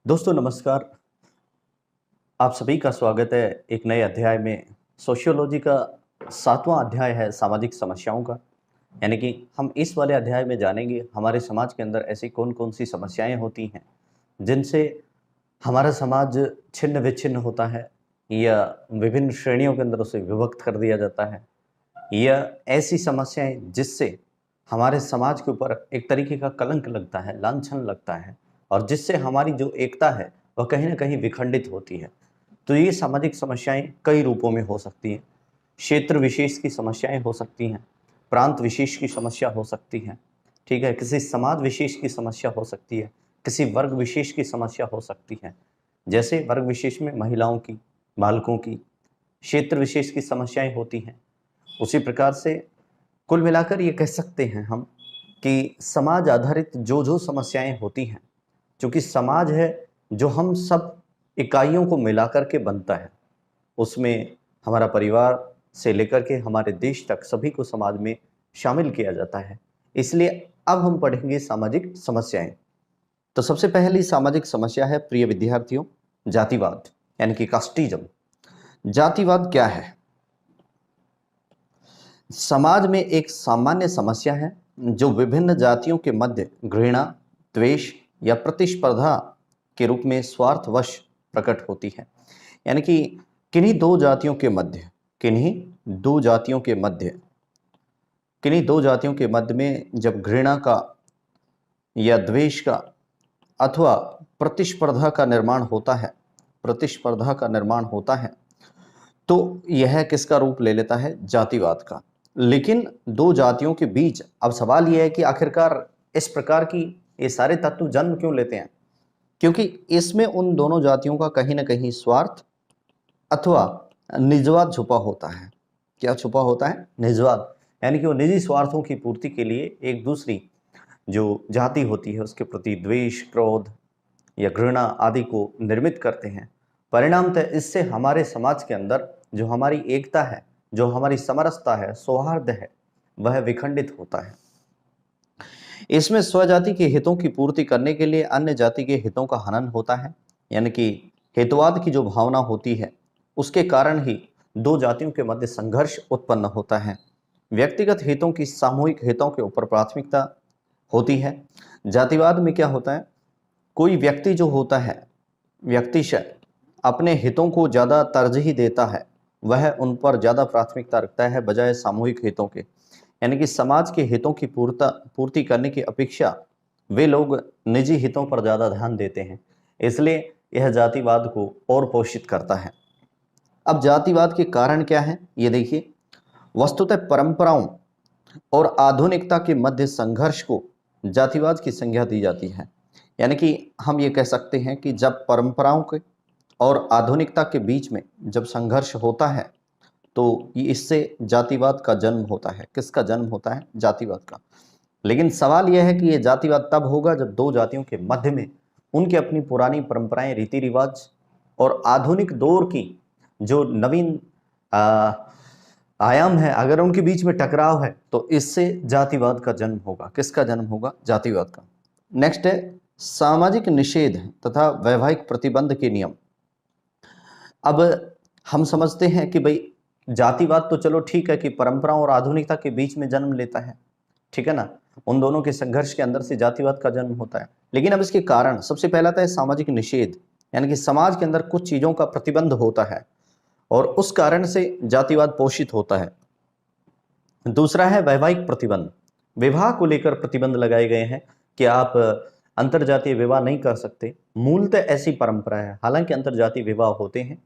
दोस्तों नमस्कार। आप सभी का स्वागत है एक नए अध्याय में। सोशियोलॉजी का 7वां अध्याय है सामाजिक समस्याओं का। यानी कि हम इस वाले अध्याय में जानेंगे हमारे समाज के अंदर ऐसी कौन-कौन सी समस्याएं होती हैं जिनसे हमारा समाज छिन्न-विच्छिन्न होता है या विभिन्न श्रेणियों के अंदर उसे विभक्त कर दिया जाता है, या ऐसी समस्याएं जिससे हमारे समाज के ऊपर एक तरीके का कलंक लगता है, लांछन लगता है और जिससे हमारी जो एकता है वह कहीं न कहीं विखंडित होती है। तो ये सामाजिक समस्याएं कई रूपों में हो सकती हैं। क्षेत्र विशेष की समस्याएं हो सकती हैं, प्रांत विशेष की समस्या हो सकती है, ठीक है? किसी समाज विशेष की समस्या हो सकती है, किसी वर्ग विशेष की समस्या हो सकती है। जैसे वर्ग विशेष में महिलाओं की, बालकों की, क्षेत्र विशेष की समस्याएं होती हैं। उसी प्रकार से कुल मिलाकर ये कह सकते हैं हम कि समाज आधारित जो-जो समस्याएं होती हैं, चूँकि समाज है जो हम सब इकाइयों को मिलाकर के बनता है। उसमें हमारा परिवार से लेकर के हमारे देश तक सभी को समाज में शामिल किया जाता है। इसलिए अब हम पढ़ेंगे सामाजिक समस्याएँ। तो सबसे पहली सामाजिक समस्या है प्रिय विद्यार्थियों, जातिवाद यानी कि कास्टिज़्म। जातिवाद क्या है? समाज में एक सामान्य समस्या है जो विभिन्न जातियों के मध्य घृणा, द्वेष या प्रतिस्पर्धा के रूप में स्वार्थवश प्रकट होती है। यानी कि किन्हीं दो जातियों के मध्य किन्हीं दो जातियों के मध्य किन्हीं दो जातियों के मध्य में जब घृणा का या द्वेष का अथवा प्रतिस्पर्धा का निर्माण होता है तो यह किसका रूप ले लेता है? जातिवाद का। लेकिन दो जातियों के बीच अब सवाल यह है कि आखिरकार इस प्रकार की ये सारे तत्व जन्म क्यों लेते हैं? क्योंकि इसमें उन दोनों जातियों का कहीं न कहीं स्वार्थ अथवा निजवाद छुपा होता है। क्या छुपा होता है? निजवाद। यानी कि वो निजी स्वार्थों की पूर्ति के लिए एक दूसरी जो जाति होती है उसके प्रति द्वेष, क्रोध या घृणा आदि को निर्मित करते हैं। परिणामतः इससे हमारे समाज के अंदर जो हमारी एकता है, जो हमारी समरसता है, सौहार्द है, वह विखंडित होता है। इसमें स्वजाति के हितों की पूर्ति करने के लिए अन्य जाति के हितों का हनन होता है। यानी कि हितवाद की जो भावना होती है उसके कारण ही दो जातियों के मध्य संघर्ष उत्पन्न होता है। व्यक्तिगत हितों की सामूहिक हितों के ऊपर प्राथमिकता होती है। जातिवाद में क्या होता है? कोई व्यक्ति जो होता है, व्यक्तिशः अपने हितों को ज़्यादा तरजीह देता है, वह उन पर ज़्यादा प्राथमिकता रखता है बजाय सामूहिक हितों के। यानी कि समाज के हितों की पूर्ति करने की अपेक्षा वे लोग निजी हितों पर ज़्यादा ध्यान देते हैं। इसलिए यह जातिवाद को और पोषित करता है। अब जातिवाद के कारण क्या है? ये देखिए, वस्तुतः परंपराओं और आधुनिकता के मध्य संघर्ष को जातिवाद की संज्ञा दी जाती है। यानी कि हम ये कह सकते हैं कि जब परंपराओं के और आधुनिकता के बीच में जब संघर्ष होता है तो इससे जातिवाद का जन्म होता है। किसका जन्म होता है? जातिवाद का। लेकिन सवाल यह है कि ये जातिवाद तब होगा जब दो जातियों के मध्य में उनकी अपनी पुरानी परंपराएं, रीति रिवाज और आधुनिक दौर की जो नवीन आयाम है, अगर उनके बीच में टकराव है तो इससे जातिवाद का जन्म होगा। किसका जन्म होगा? जातिवाद का। नेक्स्ट है सामाजिक निषेध तथा वैवाहिक प्रतिबंध के नियम। अब हम समझते हैं कि भाई जातिवाद तो चलो ठीक है कि परंपराओं और आधुनिकता के बीच में जन्म लेता है, ठीक है ना? उन दोनों के संघर्ष के अंदर से जातिवाद का जन्म होता है। लेकिन अब इसके कारण सबसे पहला तो है सामाजिक निषेध, यानी कि समाज के अंदर कुछ चीजों का प्रतिबंध होता है और उस कारण से जातिवाद पोषित होता है। दूसरा है वैवाहिक प्रतिबंध। विवाह को लेकर प्रतिबंध लगाए गए हैं कि आप अंतरजातीय विवाह नहीं कर सकते। मूलतः ऐसी परंपरा है, हालांकि अंतरजातीय विवाह होते हैं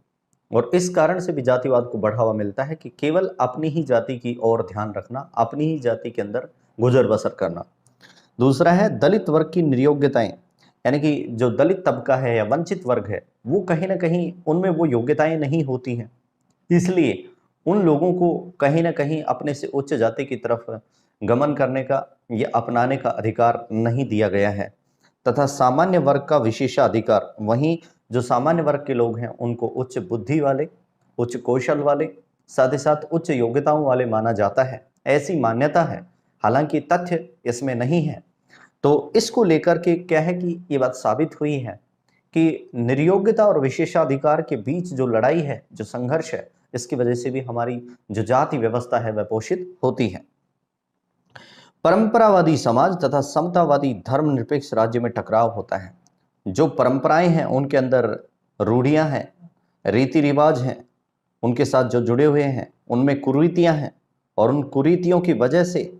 और इस कारण से भी जातिवाद को बढ़ावा मिलता है कि केवल अपनी ही जाति की ओर ध्यान रखना, अपनी ही जाति के अंदर गुजर बसर करना। दूसरा है दलित वर्ग की नियोग्यताएं, यानी कि जो दलित तबका है या वंचित वर्ग है वो कहीं ना कहीं उनमें वो योग्यताएं नहीं होती हैं, इसलिए उन लोगों को कहीं ना कहीं अपने से उच्च जाति की तरफ गमन करने का या अपनाने का अधिकार नहीं दिया गया है। तथा सामान्य वर्ग का विशेषाधिकार, वहीं जो सामान्य वर्ग के लोग हैं उनको उच्च बुद्धि वाले, उच्च कौशल वाले, साथ ही साथ उच्च योग्यताओं वाले माना जाता है। ऐसी मान्यता है, हालांकि तथ्य इसमें नहीं है। तो इसको लेकर के क्या है कि ये बात साबित हुई है कि निर्योग्यता और विशेषाधिकार के बीच जो लड़ाई है, जो संघर्ष है, इसकी वजह से भी हमारी जो जाति व्यवस्था है वह पोषित होती है। परंपरावादी समाज तथा समतावादी धर्मनिरपेक्ष राज्य में टकराव होता है। जो परंपराएं हैं उनके अंदर रूढ़ियां हैं, रीति रिवाज हैं, उनके साथ जो जुड़े हुए हैं उनमें कुरीतियां हैं, और उन कुरीतियों की वजह से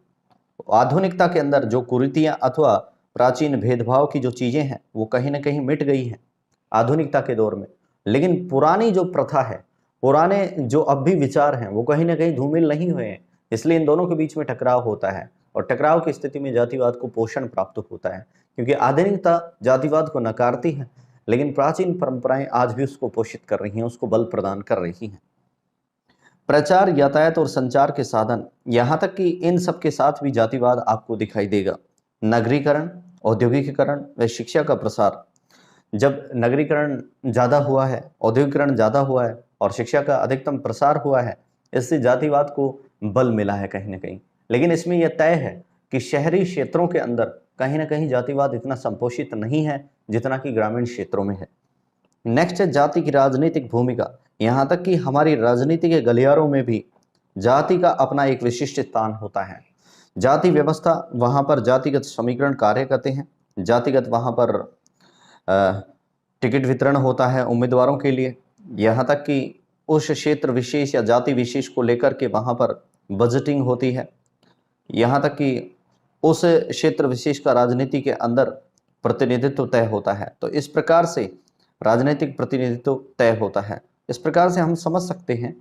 आधुनिकता के अंदर जो कुरीतियां अथवा प्राचीन भेदभाव की जो चीजें हैं वो कहीं ना कहीं मिट गई हैं आधुनिकता के दौर में। लेकिन पुरानी जो प्रथा है, पुराने जो अब भी विचार हैं वो कहीं ना कहीं धूमिल नहीं हुए हैं, इसलिए इन दोनों के बीच में टकराव होता है। और टकराव की स्थिति में जातिवाद को पोषण प्राप्त होता है, क्योंकि आधुनिकता जातिवाद को नकारती है, लेकिन प्राचीन परंपराएं आज भी उसको पोषित कर रही हैं, उसको बल प्रदान कर रही हैं। प्रचार, यातायात और संचार के साधन, यहाँ तक कि इन सब के साथ भी जातिवाद आपको दिखाई देगा। नगरीकरण, औद्योगिकीकरण व शिक्षा का प्रसार। जब नगरीकरण ज़्यादा हुआ है, औद्योगिकरण ज़्यादा हुआ है और शिक्षा का अधिकतम प्रसार हुआ है, इससे जातिवाद को बल मिला है कहीं ना कहीं। लेकिन इसमें यह तय है कि शहरी क्षेत्रों के अंदर कहीं ना कहीं जातिवाद इतना संपोषित नहीं है जितना कि ग्रामीण क्षेत्रों में है। नेक्स्ट है जाति की राजनीतिक भूमिका। यहाँ तक कि हमारी राजनीति के गलियारों में भी जाति का अपना एक विशिष्ट स्थान होता है। जाति व्यवस्था, वहाँ पर जातिगत समीकरण कार्य करते हैं, जातिगत वहाँ पर टिकट वितरण होता है उम्मीदवारों के लिए। यहाँ तक कि उस क्षेत्र विशेष या जाति विशेष को लेकर के वहाँ पर बजटिंग होती है। यहाँ तक कि उस क्षेत्र विशेष का राजनीति के अंदर प्रतिनिधित्व तय होता है। तो इस प्रकार से राजनीतिक प्रतिनिधित्व तय होता है। इस प्रकार से हम समझ सकते हैं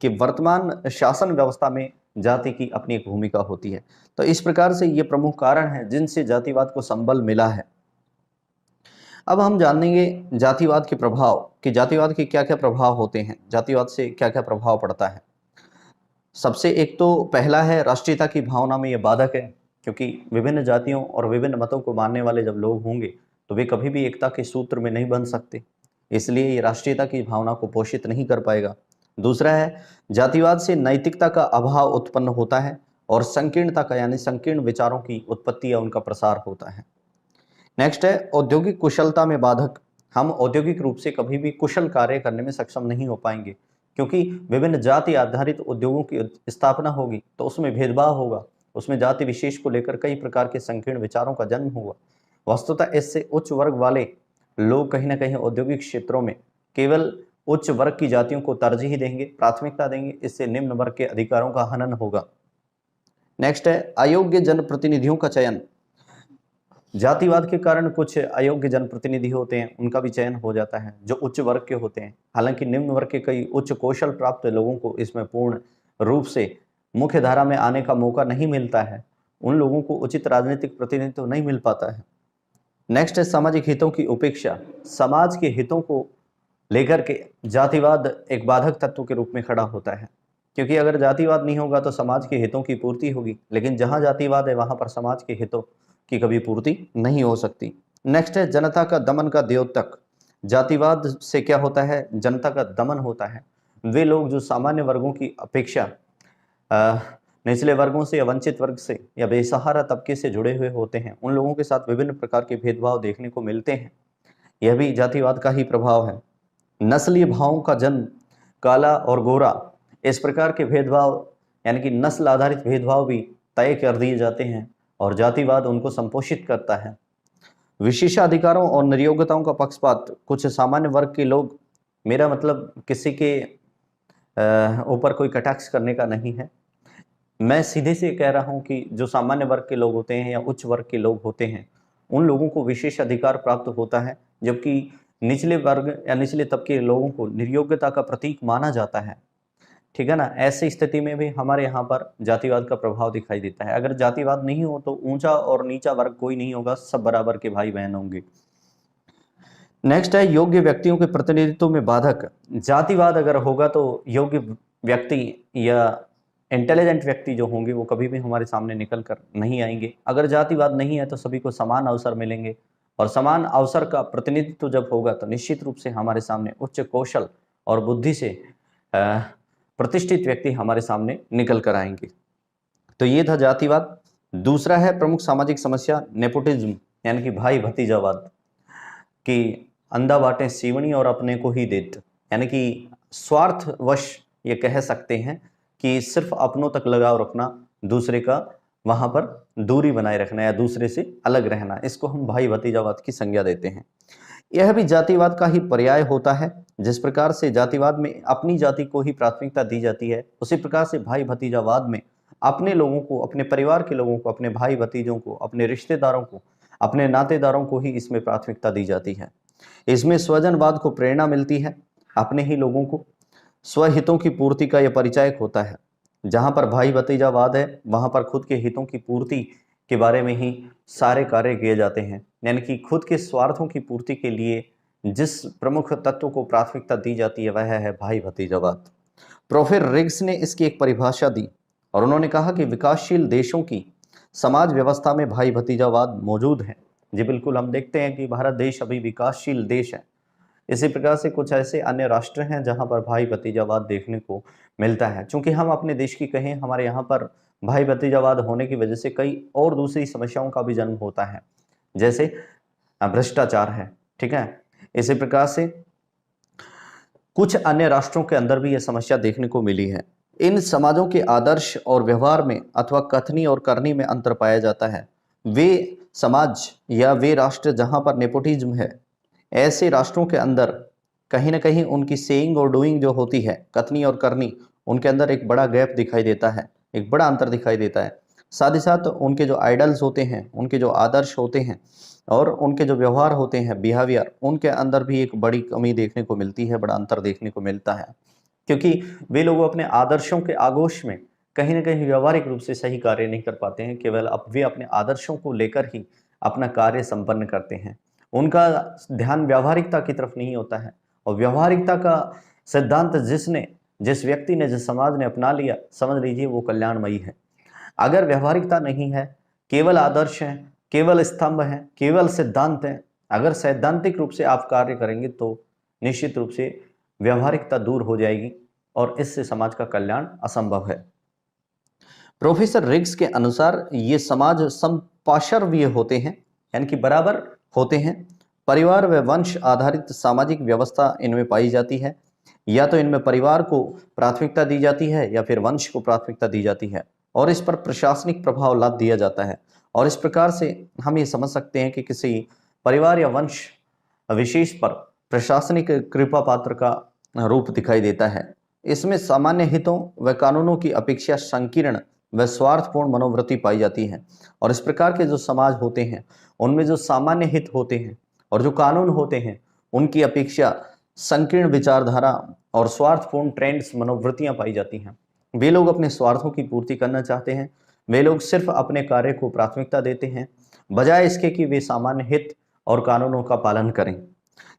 कि वर्तमान शासन व्यवस्था में जाति की अपनी एक भूमिका होती है। तो इस प्रकार से ये प्रमुख कारण है जिनसे जातिवाद को संबल मिला है। अब हम जानेंगे जातिवाद के प्रभाव, कि जातिवाद के क्या क्या प्रभाव होते हैं, जातिवाद से क्या क्या प्रभाव पड़ता है। सबसे एक तो पहला है राष्ट्रीयता की भावना में ये बाधक है, क्योंकि विभिन्न जातियों और विभिन्न मतों को मानने वाले जब लोग होंगे तो वे कभी भी एकता के सूत्र में नहीं बन सकते, इसलिए ये राष्ट्रीयता की भावना को पोषित नहीं कर पाएगा। दूसरा है जातिवाद से नैतिकता का अभाव उत्पन्न होता है और संकीर्णता का यानी संकीर्ण विचारों की उत्पत्ति या उनका प्रसार होता है। नेक्स्ट है औद्योगिक कुशलता में बाधक। हम औद्योगिक रूप से कभी भी कुशल कार्य करने में सक्षम नहीं हो पाएंगे, क्योंकि विभिन्न जाति आधारित उद्योगों की स्थापना होगी तो उसमें भेदभाव होगा, उसमें जाति विशेष को लेकर कई प्रकार के संकीर्ण विचारों का जन्म होगा। वस्तुतः इससे उच्च वर्ग वाले लोग कहीं ना कहीं औद्योगिक क्षेत्रों में केवल उच्च वर्ग की जातियों को तरजीह देंगे, प्राथमिकता देंगे, इससे निम्न वर्ग के अधिकारों का हनन होगा। नेक्स्ट है अयोग्य जनप्रतिनिधियों का चयन। जातिवाद के कारण कुछ अयोग्य जनप्रतिनिधि होते हैं, उनका भी चयन हो जाता है जो उच्च वर्ग के होते हैं। हालांकि निम्न वर्ग के कई उच्च कौशल प्राप्त लोगों को इसमें पूर्ण रूप से मुख्य धारा में आने का मौका नहीं मिलता है, उन लोगों को उचित राजनीतिक प्रतिनिधित्व नहीं मिल पाता है। नेक्स्ट है सामाजिक हितों की उपेक्षा। समाज के हितों को लेकर के जातिवाद एक बाधक तत्व के रूप में खड़ा होता है, क्योंकि अगर जातिवाद नहीं होगा तो समाज के हितों की पूर्ति होगी, लेकिन जहां जातिवाद है वहां पर समाज के हितों की कभी पूर्ति नहीं हो सकती। नेक्स्ट है जनता का दमन का द्योतक। जातिवाद से क्या होता है, जनता का दमन होता है। वे लोग जो सामान्य वर्गों की अपेक्षा निचले वर्गों से या वंचित वर्ग से या बेसहारा तबके से जुड़े हुए होते हैं, उन लोगों के साथ विभिन्न प्रकार के भेदभाव देखने को मिलते हैं। यह भी जातिवाद का ही प्रभाव है। नस्लीय भावों का जन्म, काला और गोरा, इस प्रकार के भेदभाव यानी कि नस्ल आधारित भेदभाव भी तय कर दिए जाते हैं और जातिवाद उनको संपोषित करता है। विशेषाधिकारों और निर्योग्यताओं का पक्षपात। कुछ सामान्य वर्ग के लोग, मेरा मतलब किसी के ऊपर कोई कटाक्ष करने का नहीं है, मैं सीधे से कह रहा हूं कि जो सामान्य वर्ग के लोग होते हैं या उच्च वर्ग के लोग होते हैं, उन लोगों को विशेष अधिकार प्राप्त होता है, जबकि निचले वर्ग या निचले तबके के लोगों को निर्योग्यता का प्रतीक माना जाता है। ठीक है ना। ऐसी स्थिति में भी हमारे यहाँ पर जातिवाद का प्रभाव दिखाई देता है। अगर जातिवाद नहीं हो तो ऊंचा और नीचा वर्ग कोई नहीं होगा, सब बराबर के भाई बहन होंगे। नेक्स्ट है योग्य व्यक्तियों के प्रतिनिधित्व में बाधक। जातिवाद अगर होगा तो योग्य व्यक्ति या इंटेलिजेंट व्यक्ति जो होंगे वो कभी भी हमारे सामने निकल कर नहीं आएंगे। अगर जातिवाद नहीं है तो सभी को समान अवसर मिलेंगे, और समान अवसर का प्रतिनिधित्व जब होगा तो निश्चित रूप से हमारे सामने उच्च कौशल और बुद्धि से प्रतिष्ठित व्यक्ति हमारे सामने निकल कर आएंगे। तो ये था जातिवाद। दूसरा है प्रमुख सामाजिक समस्या नेपोटिज्म, यानी कि भाई भतीजावाद, कि अंधा बाटें सीवनी और अपने को ही देत, यानी कि स्वार्थवश ये कह सकते हैं कि सिर्फ अपनों तक लगाव रखना, दूसरे का वहां पर दूरी बनाए रखना या दूसरे से अलग रहना, इसको हम भाई भतीजावाद की संज्ञा देते हैं। यह भी जातिवाद का ही पर्याय होता है। जिस प्रकार से जातिवाद में अपनी जाति को ही प्राथमिकता दी जाती है, उसी प्रकार से भाई भतीजावाद में अपने लोगों को, अपने परिवार के लोगों को, अपने भाई भतीजों को, अपने रिश्तेदारों को, अपने नातेदारों को ही इसमें प्राथमिकता दी जाती है। इसमें स्वजनवाद को प्रेरणा मिलती है। अपने ही लोगों को स्वहितों की पूर्ति का यह परिचायक होता है। जहां पर भाई भतीजावाद है, वहां पर खुद के हितों की पूर्ति के बारे में ही सारे कार्य किए जाते हैं, यानी कि खुद के स्वार्थों की पूर्ति के लिए जिस प्रमुख तत्व को प्राथमिकता दी जाती है वह है भाई भतीजावाद। प्रोफेसर रिग्स ने इसकी एक परिभाषा दी और उन्होंने कहा कि विकासशील देशों की समाज व्यवस्था में भाई भतीजावाद मौजूद है। जी बिल्कुल, हम देखते हैं कि भारत देश अभी विकासशील देश है। इसी प्रकार से कुछ ऐसे अन्य राष्ट्र हैं जहां पर भाई भतीजावाद देखने को मिलता है। चूंकि हम अपने देश की कहें, हमारे यहाँ पर भाई भतीजावाद होने की वजह से कई और दूसरी समस्याओं का भी जन्म होता है, जैसे भ्रष्टाचार है, ठीक है। इसी प्रकार से कुछ अन्य राष्ट्रों के अंदर भी यह समस्या देखने को मिली है। इन समाजों के आदर्श और व्यवहार में अथवा कथनी और करनी में अंतर पाया जाता है। वे समाज या वे राष्ट्र जहां पर नेपोटिज्म है, ऐसे राष्ट्रों के अंदर कहीं ना कहीं उनकी सेइंग और डूइंग जो होती है, कथनी और करनी, उनके अंदर एक बड़ा गैप दिखाई देता है, एक बड़ा अंतर दिखाई देता है। साथ ही साथ उनके जो आइडल्स होते हैं, उनके जो आदर्श होते हैं और उनके जो व्यवहार होते हैं, बिहेवियर, उनके अंदर भी एक बड़ी कमी देखने को मिलती है, बड़ा अंतर देखने को मिलता है। क्योंकि वे लोग अपने आदर्शों के आगोश में कहीं ना कहीं व्यवहारिक रूप से सही कार्य नहीं कर पाते हैं, केवल वे अपने आदर्शों को लेकर ही अपना कार्य संपन्न करते हैं। उनका ध्यान व्यावहारिकता की तरफ नहीं होता है। और व्यावहारिकता का सिद्धांत जिस व्यक्ति ने, जिस समाज ने अपना लिया, समझ लीजिए वो कल्याणमयी है। अगर व्यावहारिकता नहीं है, केवल आदर्श हैं, केवल स्तंभ हैं, केवल सिद्धांत हैं, अगर सैद्धांतिक रूप से आप कार्य करेंगे तो निश्चित रूप से व्यावहारिकता दूर हो जाएगी और इससे समाज का कल्याण असंभव है। प्रोफेसर रिग्स के अनुसार ये समाज समपार्श्वीय होते हैं, यानी कि बराबर होते हैं। परिवार व वंश आधारित सामाजिक व्यवस्था इनमें पाई जाती है। या तो इनमें परिवार को प्राथमिकता दी जाती है या फिर वंश को प्राथमिकता दी जाती है और इस पर प्रशासनिक प्रभाव लाद दिया जाता है। और इस प्रकार से हम ये समझ सकते हैं कि किसी परिवार या वंश विशेष पर प्रशासनिक कृपा पात्र का रूप दिखाई देता है। इसमें सामान्य हितों व कानूनों की अपेक्षा संकीर्ण व स्वार्थपूर्ण मनोवृत्ति पाई जाती है। और इस प्रकार के जो समाज होते हैं, उनमें जो सामान्य हित होते हैं और जो कानून होते हैं, उनकी अपेक्षा संकीर्ण विचारधारा और स्वार्थपूर्ण ट्रेंड्स, मनोवृत्तियां पाई जाती हैं। वे लोग अपने स्वार्थों की पूर्ति करना चाहते हैं। वे लोग सिर्फ अपने कार्य को प्राथमिकता देते हैं, बजाय इसके कि वे सामान्य हित और कानूनों का पालन करें।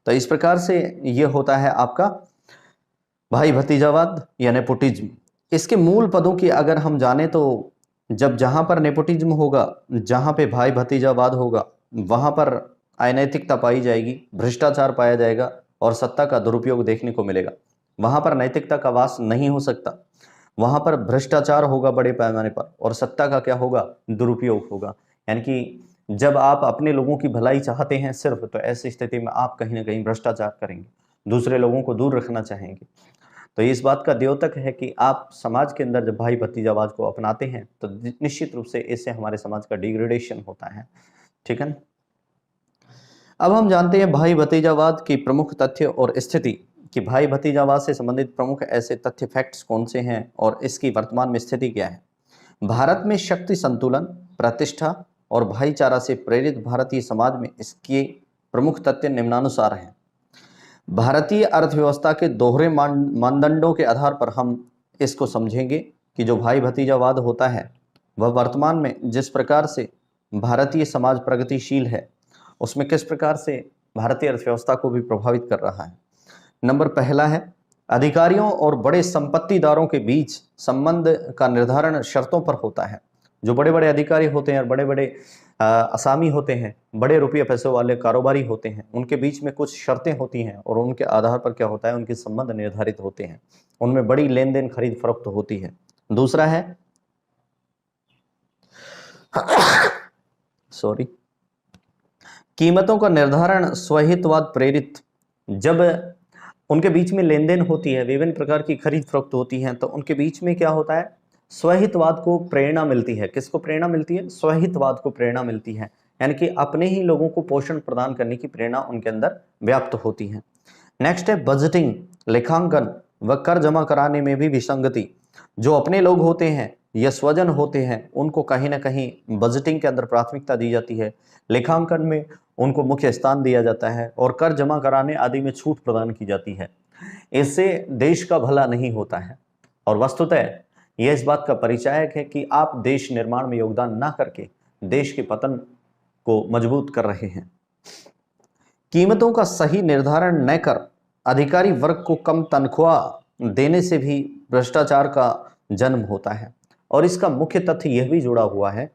तो इस प्रकार से यह होता है आपका भाई भतीजावाद या नेपोटिज्म। इसके मूल पदों की अगर हम जाने तो जब जहां पर नेपोटिज्म होगा, जहां पे भाई भतीजावाद होगा, वहां पर अनैतिकता पाई जाएगी, भ्रष्टाचार पाया जाएगा और सत्ता का दुरुपयोग देखने को मिलेगा। वहां पर नैतिकता का वास नहीं हो सकता, वहां पर भ्रष्टाचार होगा बड़े पैमाने पर और सत्ता का क्या होगा, दुरुपयोग होगा। यानी कि जब आप अपने लोगों की भलाई चाहते हैं सिर्फ, तो ऐसी स्थिति में आप कहीं ना कहीं भ्रष्टाचार करेंगे, दूसरे लोगों को दूर रखना चाहेंगे। तो इस बात का द्योतक है कि आप समाज के अंदर जब भाई भतीजावाद को अपनाते हैं तो निश्चित रूप से इससे हमारे समाज का डिग्रेडेशन होता है, ठीक है। अब हम जानते हैं भाई भतीजावाद की प्रमुख तथ्य और स्थिति, कि भाई भतीजावाद से संबंधित प्रमुख ऐसे तथ्य, फैक्ट्स कौन से हैं और इसकी वर्तमान में स्थिति क्या है। भारत में शक्ति संतुलन, प्रतिष्ठा और भाईचारा से प्रेरित भारतीय समाज में इसके प्रमुख तथ्य निम्नानुसार हैं। भारतीय अर्थव्यवस्था के दोहरे मानदंडों के आधार पर हम इसको समझेंगे कि जो भाई भतीजावाद होता है वह वर्तमान में जिस प्रकार से भारतीय समाज प्रगतिशील है, उसमें किस प्रकार से भारतीय अर्थव्यवस्था को भी प्रभावित कर रहा है। नंबर पहला है, अधिकारियों और बड़े संपत्तिदारों के बीच संबंध का निर्धारण शर्तों पर होता है। जो बड़े बड़े अधिकारी होते हैं और बड़े बड़े असामी होते हैं, बड़े रुपये पैसों वाले कारोबारी होते हैं, उनके बीच में कुछ शर्तें होती हैं और उनके आधार पर क्या होता है, उनके संबंध निर्धारित होते हैं, उनमें बड़ी लेन देन खरीद फरोख्त होती है। दूसरा है सॉरी, कीमतों का निर्धारण स्वहितवाद प्रेरित, जब उनके बीच में लेन देन होती है, विभिन्न प्रकार की खरीद फरोख्त होती है, तो उनके बीच में क्या होता है, स्वहितवाद को प्रेरणा मिलती है। किसको प्रेरणा मिलती है? स्वहितवाद को प्रेरणा मिलती है, यानी कि अपने ही लोगों को पोषण प्रदान करने की प्रेरणा उनके अंदर व्याप्त होती है। नेक्स्ट है बजटिंग, लेखांकन व कर जमा कराने में भी विसंगति। जो अपने लोग होते हैं या स्वजन होते हैं, उनको कहीं ना कहीं बजटिंग के अंदर प्राथमिकता दी जाती है, लेखांकन में उनको मुख्य स्थान दिया जाता है और कर जमा कराने आदि में छूट प्रदान की जाती है। इससे देश का भला नहीं होता है और वस्तुतः यह इस बात का परिचायक है कि आप देश निर्माण में योगदान ना करके देश के पतन को मजबूत कर रहे हैं। कीमतों का सही निर्धारण न कर अधिकारी वर्ग को कम तनख्वाह देने से भी भ्रष्टाचार का जन्म होता है। और इसका मुख्य तथ्य यह भी जुड़ा हुआ है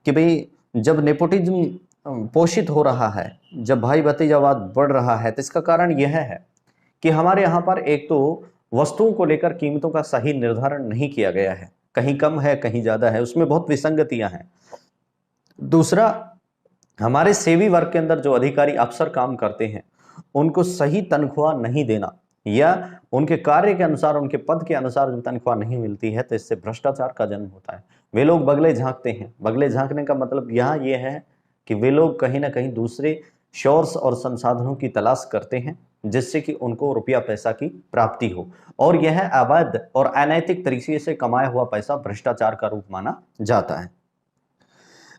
कि भाई जब नेपोटिज्म पोषित हो रहा है, जब भाई भतीजावाद बढ़ रहा है, तो इसका कारण यह है कि हमारे यहाँ पर एक तो वस्तुओं को लेकर कीमतों का सही निर्धारण नहीं किया गया है, कहीं कम है कहीं ज्यादा है, उसमें बहुत विसंगतियां हैं। दूसरा, हमारे सेवी वर्ग के अंदर जो अधिकारी अफसर काम करते हैं, उनको सही तनख्वाह नहीं देना या उनके कार्य के अनुसार, उनके पद के अनुसार जो तनख्वाह नहीं मिलती है, तो इससे भ्रष्टाचार का जन्म होता है। वे लोग बगले झांकते हैं। बगले झांकने का मतलब यहाँ ये है कि वे लोग कहीं ना कहीं दूसरे सोर्स और संसाधनों की तलाश करते हैं, जिससे कि उनको रुपया पैसा की प्राप्ति हो, और यह अवैध और अनैतिक तरीके से कमाया हुआ पैसा भ्रष्टाचार का रूप माना जाता है।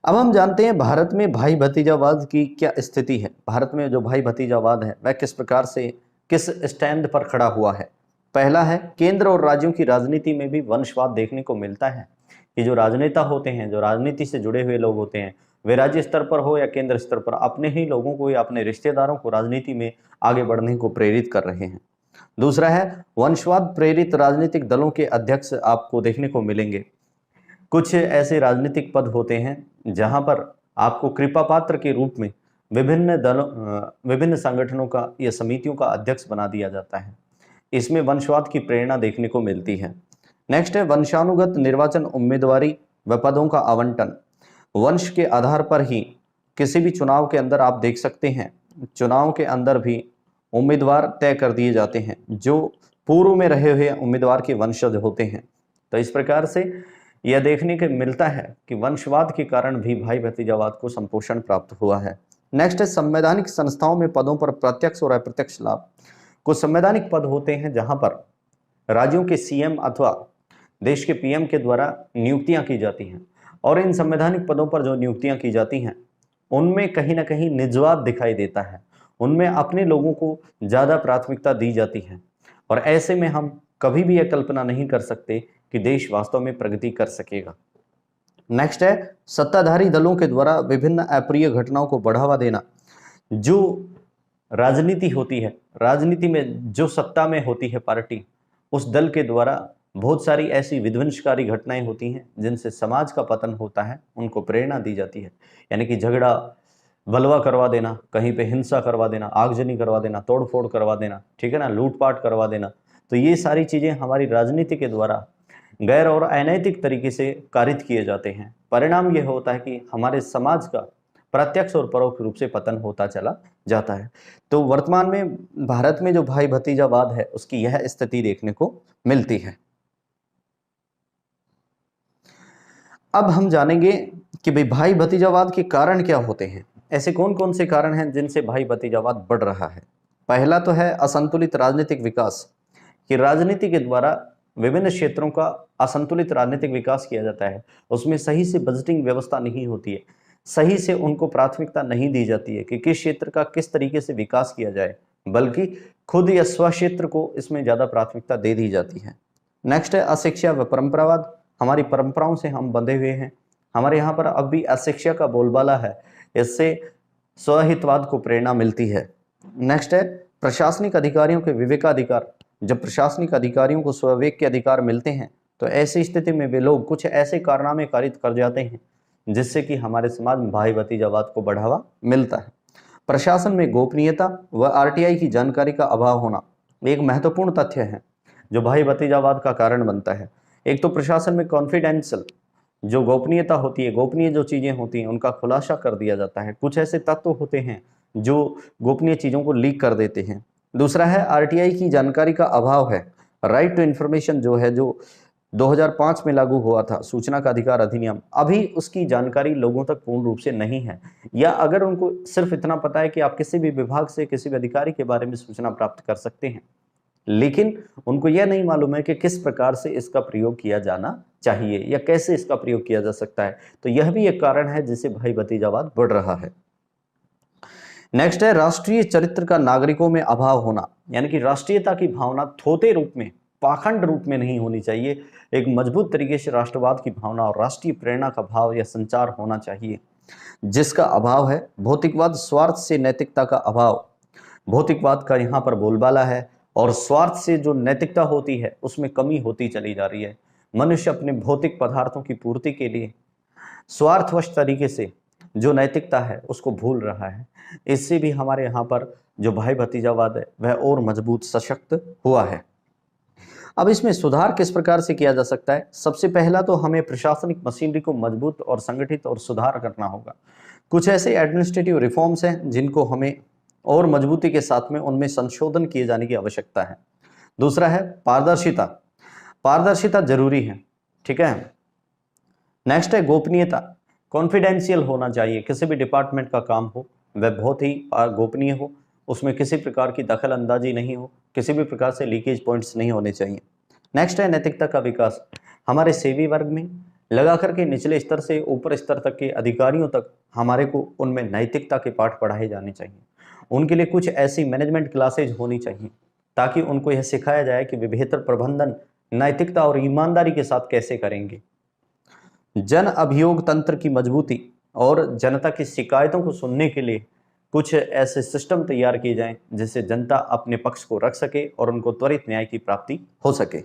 अब हम जानते हैं भारत में भाई भतीजावाद की क्या स्थिति है। भारत में जो भाई भतीजावाद है वह किस प्रकार से, किस स्टैंड पर खड़ा हुआ है। पहला है, केंद्र और राज्यों की राजनीति में भी वंशवाद देखने को मिलता है कि जो राजनेता होते हैं, जो राजनीति से जुड़े हुए लोग होते हैं, वे राज्य स्तर पर हो या केंद्र स्तर पर, अपने ही लोगों को या अपने रिश्तेदारों को राजनीति में आगे बढ़ने को प्रेरित कर रहे हैं। दूसरा है, वंशवाद प्रेरित राजनीतिक दलों के अध्यक्ष आपको देखने को मिलेंगे। कुछ ऐसे राजनीतिक पद होते हैं जहां पर आपको कृपा पात्र के रूप में विभिन्न दलों, विभिन्न संगठनों का या समितियों का अध्यक्ष बना दिया जाता है। इसमें वंशवाद की प्रेरणा देखने को मिलती है। नेक्स्ट है, वंशानुगत निर्वाचन उम्मीदवारी व पदों का आवंटन। वंश के आधार पर ही किसी भी चुनाव के अंदर आप देख सकते हैं, चुनाव के अंदर भी उम्मीदवार तय कर दिए जाते हैं जो पूर्व में रहे हुए उम्मीदवार के वंशज होते हैं। तो इस प्रकार से यह देखने को मिलता है कि वंशवाद के कारण भी भाई भतीजावाद को संपोषण प्राप्त हुआ है। नेक्स्ट है, संवैधानिक संस्थाओं में पदों पर प्रत्यक्ष और अप्रत्यक्ष लाभ। कुछ संवैधानिक पद होते हैं जहां पर राज्यों के सीएम अथवा देश के पीएम के द्वारा नियुक्तियां की जाती हैं, और इन संवैधानिक पदों पर जो नियुक्तियां की जाती हैं उनमें कहीं ना कहीं निजवाद दिखाई देता है, उनमें अपने लोगों को ज्यादा प्राथमिकता दी जाती है, और ऐसे में हम कभी भी यह कल्पना नहीं कर सकते कि देश वास्तव में प्रगति कर सकेगा। नेक्स्ट है, सत्ताधारी दलों के द्वारा विभिन्न अप्रिय घटनाओं को बढ़ावा देना। जो राजनीति होती है, राजनीति में जो सत्ता में होती है पार्टी, उस दल के द्वारा बहुत सारी ऐसी विध्वंसकारी घटनाएं होती हैं जिनसे समाज का पतन होता है, उनको प्रेरणा दी जाती है। यानी कि झगड़ा बलवा करवा देना, कहीं पे हिंसा करवा देना, आगजनी करवा देना, तोड़फोड़ करवा देना, ठीक है ना, लूटपाट करवा देना। तो ये सारी चीजें हमारी राजनीति के द्वारा गैर और अनैतिक तरीके से कारित किए जाते हैं। परिणाम यह होता है कि हमारे समाज का प्रत्यक्ष और परोक्ष रूप से पतन होता चला जाता है। तो वर्तमान में भारत में जो भाई भतीजावाद है उसकी यह स्थिति देखने को मिलती है। अब हम जानेंगे कि भाई भतीजावाद के कारण क्या होते हैं। ऐसे कौन कौन से कारण हैं जिनसे भाई भतीजावाद बढ़ रहा है। पहला तो है असंतुलित राजनीतिक विकास, कि राजनीति के द्वारा विभिन्न क्षेत्रों का असंतुलित राजनीतिक विकास किया जाता है, उसमें सही से बजटिंग व्यवस्था नहीं होती है, सही से उनको प्राथमिकता नहीं दी जाती है कि किस क्षेत्र का किस तरीके से विकास किया जाए, बल्कि खुद या स्व क्षेत्र को इसमें ज्यादा प्राथमिकता दे दी जाती है। नेक्स्ट है अशिक्षा व परंपरावाद। हमारी परंपराओं से हम बंधे हुए हैं, हमारे यहाँ पर अब भी अशिक्षा का बोलबाला है, इससे स्वहितवाद को प्रेरणा मिलती है। नेक्स्ट है प्रशासनिक अधिकारियों के विवेकाधिकार। जब प्रशासनिक अधिकारियों को स्वविवेक के अधिकार मिलते हैं तो ऐसी स्थिति में वे लोग कुछ ऐसे कारनामे कारित कर जाते हैं जिससे कि हमारे समाज में भाई भतीजावाद को बढ़ावा मिलता है। प्रशासन में गोपनीयता व आरटीआई की जानकारी का अभाव होना एक महत्वपूर्ण तथ्य है जो भाई भतीजावाद का कारण बनता है। एक तो प्रशासन में कॉन्फिडेंशियल जो गोपनीयता होती है, गोपनीय जो चीजें होती हैं उनका खुलासा कर दिया जाता है। कुछ ऐसे तत्व होते हैं जो गोपनीय चीजों को लीक कर देते हैं। दूसरा है आरटीआई की जानकारी का अभाव है। राइट टू इंफॉर्मेशन जो है, जो 2005 में लागू हुआ था, सूचना का अधिकार अधिनियम, अभी उसकी जानकारी लोगों तक पूर्ण रूप से नहीं है, या अगर उनको सिर्फ इतना पता है कि आप किसी भी विभाग से किसी भी अधिकारी के बारे में सूचना प्राप्त कर सकते हैं, लेकिन उनको यह नहीं मालूम है कि किस प्रकार से इसका प्रयोग किया जाना चाहिए या कैसे इसका प्रयोग किया जा सकता है। तो यह भी एक कारण है जिससे भाई भतीजावाद बढ़ रहा है। नेक्स्ट है राष्ट्रीय चरित्र का नागरिकों में अभाव होना, यानी कि राष्ट्रीयता की भावना थोथे रूप में, पाखंड रूप में नहीं होनी चाहिए। एक मजबूत तरीके से राष्ट्रवाद की भावना और राष्ट्रीय प्रेरणा का भाव या संचार होना चाहिए, जिसका अभाव है भौतिकवाद, स्वार्थ से नैतिकता का अभाव। भौतिकवाद का यहाँ पर बोलबाला है और स्वार्थ से जो नैतिकता होती है उसमें कमी होती चली जा रही है। मनुष्य अपने भौतिक पदार्थों की पूर्ति के लिए स्वार्थवश तरीके से जो नैतिकता है उसको भूल रहा है। इससे भी हमारे यहाँ पर जो भाई भतीजावाद है वह और मजबूत सशक्त हुआ है। अब इसमें सुधार किस प्रकार से किया जा सकता है? सबसे पहला तो हमें प्रशासनिक मशीनरी को मजबूत और संगठित और सुधार करना होगा। कुछ ऐसे एडमिनिस्ट्रेटिव रिफॉर्म्स हैं जिनको हमें और मजबूती के साथ में उनमें संशोधन किए जाने की आवश्यकता है। दूसरा है पारदर्शिता। पारदर्शिता जरूरी है, ठीक है। नेक्स्ट है गोपनीयता। कॉन्फिडेंशियल होना चाहिए। किसी भी डिपार्टमेंट का काम हो वह बहुत ही गोपनीय हो, उसमें किसी प्रकार की दखल अंदाजी नहीं हो, किसी भी प्रकार से लीकेज पॉइंट्स नहीं होने चाहिए। नेक्स्ट है नैतिकता का विकास। हमारे सेवी वर्ग में लगा करके निचले स्तर से ऊपर स्तर तक के अधिकारियों तक हमारे को उनमें नैतिकता के पाठ पढ़ाए जाने चाहिए। उनके लिए कुछ ऐसी मैनेजमेंट क्लासेज होनी चाहिए ताकि उनको यह सिखाया जाए कि वे बेहतर प्रबंधन नैतिकता और ईमानदारी के साथ कैसे करेंगे। जन अभियोग तंत्र की मजबूती और जनता की शिकायतों को सुनने के लिए कुछ ऐसे सिस्टम तैयार किए जाएं जिससे जनता अपने पक्ष को रख सके और उनको त्वरित न्याय की प्राप्ति हो सके।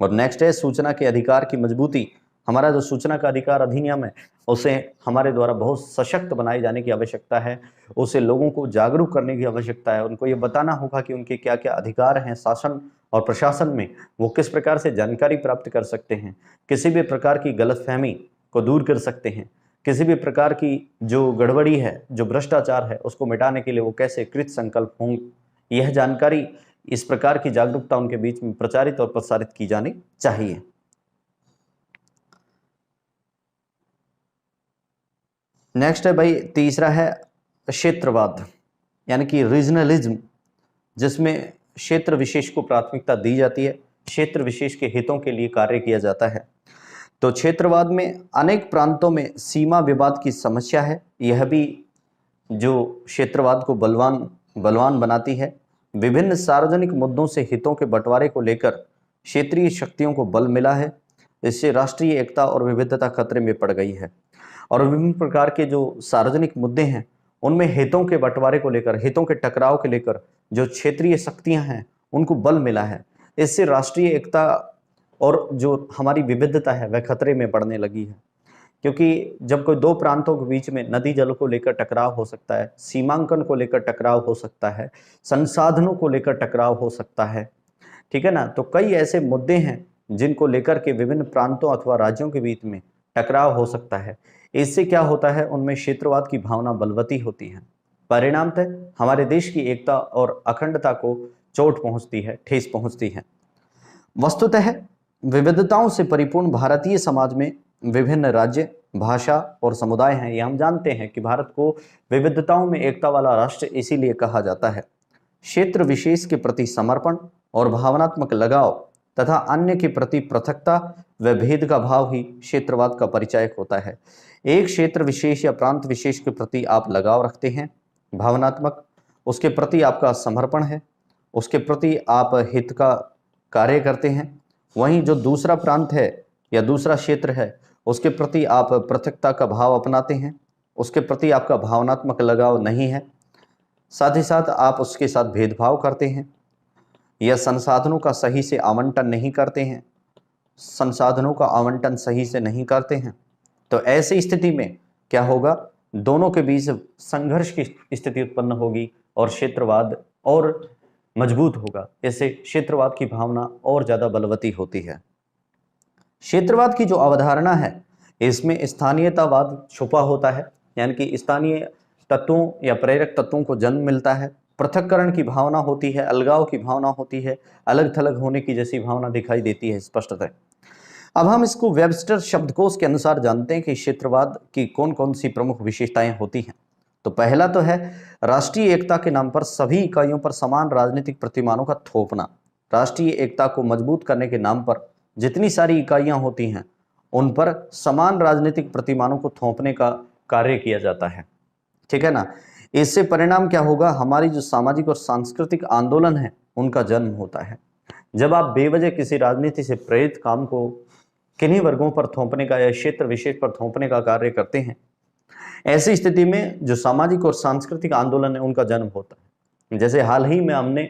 और नेक्स्ट है सूचना के अधिकार की मजबूती। हमारा जो सूचना का अधिकार अधिनियम है उसे हमारे द्वारा बहुत सशक्त बनाए जाने की आवश्यकता है। उसे लोगों को जागरूक करने की आवश्यकता है। उनको ये बताना होगा कि उनके क्या क्या अधिकार हैं शासन और प्रशासन में, वो किस प्रकार से जानकारी प्राप्त कर सकते हैं, किसी भी प्रकार की गलतफहमी को दूर कर सकते हैं, किसी भी प्रकार की जो गड़बड़ी है, जो भ्रष्टाचार है, उसको मिटाने के लिए वो कैसे कृत संकल्प होंगे। यह जानकारी, इस प्रकार की जागरूकता उनके बीच में प्रचारित और प्रसारित की जानी चाहिए। नेक्स्ट है भाई, तीसरा है क्षेत्रवाद, यानी कि रीजनलिज्म, जिसमें क्षेत्र विशेष को प्राथमिकता दी जाती है, क्षेत्र विशेष के हितों के लिए कार्य किया जाता है। तो क्षेत्रवाद में अनेक प्रांतों में सीमा विवाद की समस्या है। यह भी जो क्षेत्रवाद को बलवान बनाती है। विभिन्न सार्वजनिक मुद्दों से हितों के बंटवारे को लेकर क्षेत्रीय शक्तियों को बल मिला है। इससे राष्ट्रीय एकता और विविधता खतरे में पड़ गई है। और विभिन्न प्रकार के जो सार्वजनिक मुद्दे हैं उनमें हितों के बंटवारे को लेकर, हितों के टकराव के लेकर जो क्षेत्रीय शक्तियां हैं उनको बल मिला है। इससे राष्ट्रीय एकता और जो हमारी विविधता है वह खतरे में पड़ने लगी है। क्योंकि जब कोई दो प्रांतों के बीच में नदी जल को लेकर टकराव हो सकता है, सीमांकन को लेकर टकराव हो सकता है, संसाधनों को लेकर टकराव हो सकता है, ठीक है ना। तो कई ऐसे मुद्दे हैं जिनको लेकर के विभिन्न प्रांतों अथवा राज्यों के बीच में टकराव हो सकता है। इससे क्या होता है, उनमें क्षेत्रवाद की भावना बलवती होती है। परिणामतः हमारे देश की एकता और अखंडता को चोट पहुंचती है, ठेस पहुंचती है। वस्तुतः विविधताओं से परिपूर्ण भारतीय समाज में विभिन्न राज्य, भाषा और समुदाय हैं। ये हम जानते हैं कि भारत को विविधताओं में एकता वाला राष्ट्र इसीलिए कहा जाता है। क्षेत्र विशेष के प्रति समर्पण और भावनात्मक लगाव तथा अन्य के प्रति पृथकता व भेद का भाव ही क्षेत्रवाद का परिचायक होता है। एक क्षेत्र विशेष या प्रांत विशेष के प्रति आप लगाव रखते हैं, भावनात्मक, उसके प्रति आपका समर्पण है, उसके प्रति आप हित का कार्य करते हैं। वहीं जो दूसरा प्रांत है या दूसरा क्षेत्र है उसके प्रति आप पृथकता का भाव अपनाते हैं, उसके प्रति आपका भावनात्मक लगाव नहीं है, साथ ही साथ आप उसके साथ भेदभाव करते हैं या संसाधनों का सही से आवंटन नहीं करते हैं, संसाधनों का आवंटन सही से नहीं करते हैं। तो ऐसी स्थिति में क्या होगा, दोनों के बीच संघर्ष की स्थिति उत्पन्न होगी और क्षेत्रवाद और मजबूत होगा। इससे क्षेत्रवाद की भावना और ज्यादा बलवती होती है। क्षेत्रवाद की जो अवधारणा है इसमें स्थानीयतावाद छुपा होता है, यानी कि स्थानीय तत्वों या प्रेरक तत्वों को जन्म मिलता है। पृथक्करण की भावना होती है, अलगाव की भावना होती है, अलग थलग होने की जैसी भावना दिखाई देती है स्पष्टतः। अब हम इसको वेबस्टर शब्दकोश के अनुसार जानते हैं कि क्षेत्रवाद की कौन कौन सी प्रमुख विशेषताएं होती हैं। तो पहला तो है राष्ट्रीय एकता के नाम पर सभी इकाइयों पर समान राजनीतिक प्रतिमानों का थोपना। राष्ट्रीय एकता को मजबूत करने के नाम पर जितनी सारी इकाइयां होती हैं उन पर समान राजनीतिक प्रतिमानों को थोपने का कार्य किया जाता है, ठीक है ना। इससे परिणाम क्या होगा, हमारी जो सामाजिक और सांस्कृतिक आंदोलन है उनका जन्म होता है। जब आप बेवजह किसी राजनीति से प्रेरित काम को किन्हीं वर्गों पर थोपने का या क्षेत्र विशेष पर थोपने का कार्य करते हैं, ऐसी स्थिति में जो सामाजिक और सांस्कृतिक आंदोलन है उनका जन्म होता है। जैसे हाल ही में हमने